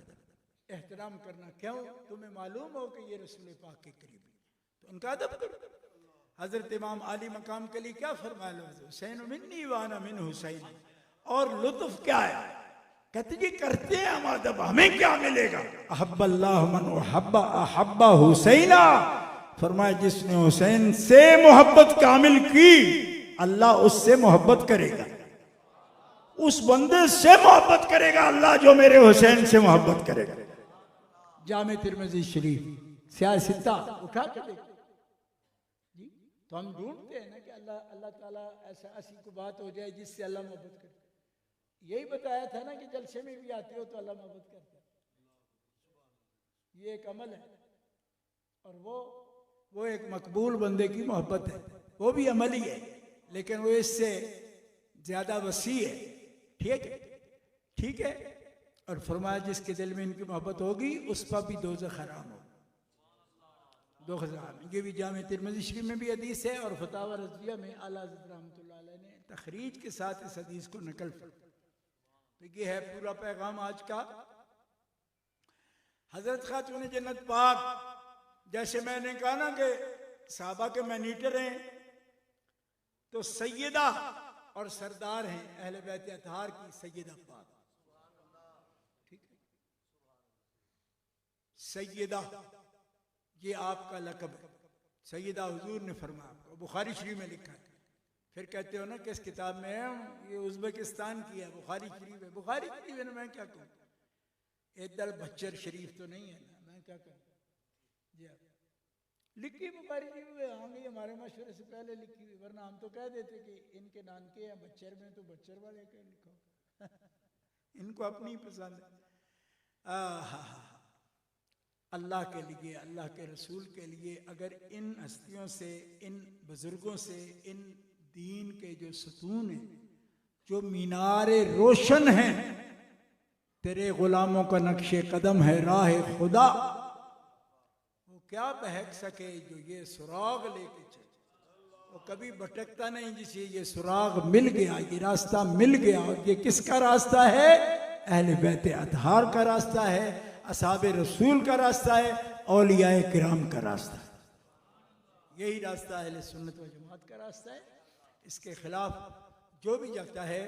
एहतराम करना। क्यों? तुम्हें मालूम हो कि ये रसूल पाक के करीबी, तो उनका अदब करो। हजरत इमाम अली मकाम के लिए क्या फरमाया? हुसैन मिन्नी वाना मिन हुसैन। और लुत्फ क्या है? कहते जी करते हैं हम अदब, हमें क्या मिलेगा? अहब्बल्लाहु मन अहब्बा अहब्बा हुसैना। फरमाया जिसने हुसैन से मोहब्बत कामिल की अल्लाह उससे मोहब्बत करेगा, उस बंदे से मोहब्बत करेगा अल्लाह जो मेरे हुसैन से मोहब्बत करेगा। जामे तिरमिज़ी शरीफ सियासिता उठा कर देखो जी, तो हम ढूंढते हैं ना कि अल्लाह ताला ऐसा ऐसी को बात हो जाए जिससे अल्लाह मोहब्बत करे। यही बताया था ना कि जलसे में भी आते हो तो अल्लाह मोहब्बत करता है। ये एक अमल है और वो एक मकबूल बंदे की मोहब्बत है, वो भी अमल ही है, लेकिन वो इससे ज्यादा वसी है। ठीक है, ठीक है। और फरमाया जिसके दिल में इनकी मोहब्बत होगी उस पर भी दोज़ख हराम हो, दोज़ख। ये भी जामे तिरमिज़ी शरीफ में भी हदीस है और फतावा रज़िया में आला हज़रत रहमतुल्लाह अलैह ने तखरीज के साथ इस हदीस को नकल कर। तो ये है पूरा पैगाम आज का। हजरत खातून जन्नत पाक, जैसे मैंने कहा ना कि साहबा के मैनीटर हैं, तो सैयदा और सरदार हैं अहले बैत अतहार की सैयदा पाक। ठीक है, सैयदा ये आपका लक़ब है। सैयदा हुजूर ने फरमाया, आपको बुखारी शरीफ में लिखा है। फिर कहते हो ना कि इस किताब में है, ये उज़्बेकिस्तान की है, बुखारी शरीफ है। बुखारी शरीफ है ना, मैं क्या कहूँ, एदल बच्चर शरीफ तो नहीं है ना, मैं क्या कहूँ जी। लिखी बुखारी शरीफ में, हाँ ये हमारे मशवरे से पहले लिखी हुई, वरना हम तो कह देते कि इनके नानके हैं बच्चर में, तो बच्चर वाले क्या लिखो इनको अपनी पसंद है। अल्लाह के लिए, अल्लाह के रसूल के लिए अगर इन हस्तियों से, इन बुजुर्गों से, इन दीन के जो सतून हैं, जो मीनारे रोशन हैं, तेरे गुलामों का नक्शे कदम है राह खुदा, वो क्या बहक सके जो ये सुराग लेके चले। वो कभी भटकता नहीं, जिसे ये सुराग मिल गया, ये रास्ता मिल गया। और ये किसका रास्ता है? अहले बैत अतहार का रास्ता है, असहाबे रसूल का रास्ता है, औलियाए किराम का रास्ता है। यही रास्ता अहले सुन्नत व जमात का रास्ता है। इसके खिलाफ जो भी जाता है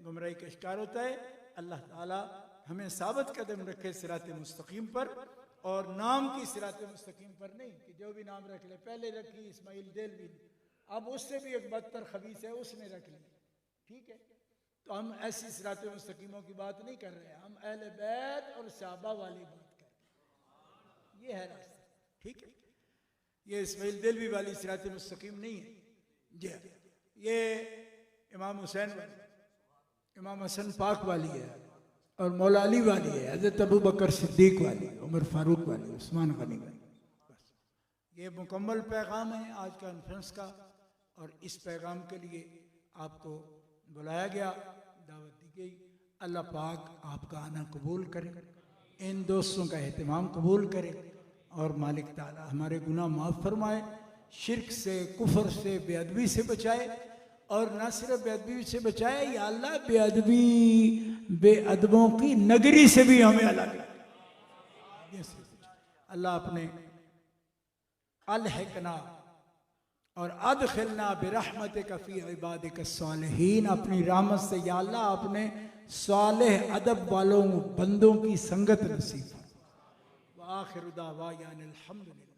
गुमराही का शिकार होता है। अल्लाह ताला हमें साबित कदम रखे सिरात मुस्तकीम पर, और नाम की सिरात मुस्तकीम पर नहीं कि जो भी नाम रख ले। पहले रखी इस्माइल देलवी, अब उससे भी एक बदतर खबीस है उसने रख ली, ठीक है। तो हम ऐसी सिरात मुस्तकीमों की बात नहीं कर रहे, हम अहले बैत और सहाबा वाली बात कर रहे हैं। ये है रास्ता, ठीक है। ये इस्माइल देलवी वाली सिरात मुस्तकीम नहीं है जी। ये इमाम हुसैन वाली, इमाम हसन पाक वाली है, और मौला अली वाली है, हज़रत अबू बकर सिद्दीक वाली, उमर फारूक वाली, उस्मान गनी वाली। बस ये मुकम्मल पैगाम है आज का कॉन्फ्रेंस का, और इस पैगाम के लिए आपको बुलाया गया, दावत दी गई। अल्लाह पाक आपका आना कबूल करे, इन दोस्तों का एहतमाम कबूल करे, और मालिक ताला हमारे गुनाह माफ़ फरमाए, शिर्क से, कुफर से, बेअदबी से बचाए, और ना सिर्फ बेअदबी से बचाए, या अल्लाह बेअदबी बेअदबों की नगरी से भी हमें अलग अल्लाह अपने अलहकना और अदखिलना बिरहमतिका फी इबादिका सालिहीन, अपनी रहमत से या अल्लाह अपने सालेह अदब वालों बंदों की संगत नसीब। व आखिर दावाना अनिल हम्दुलिल्लाह।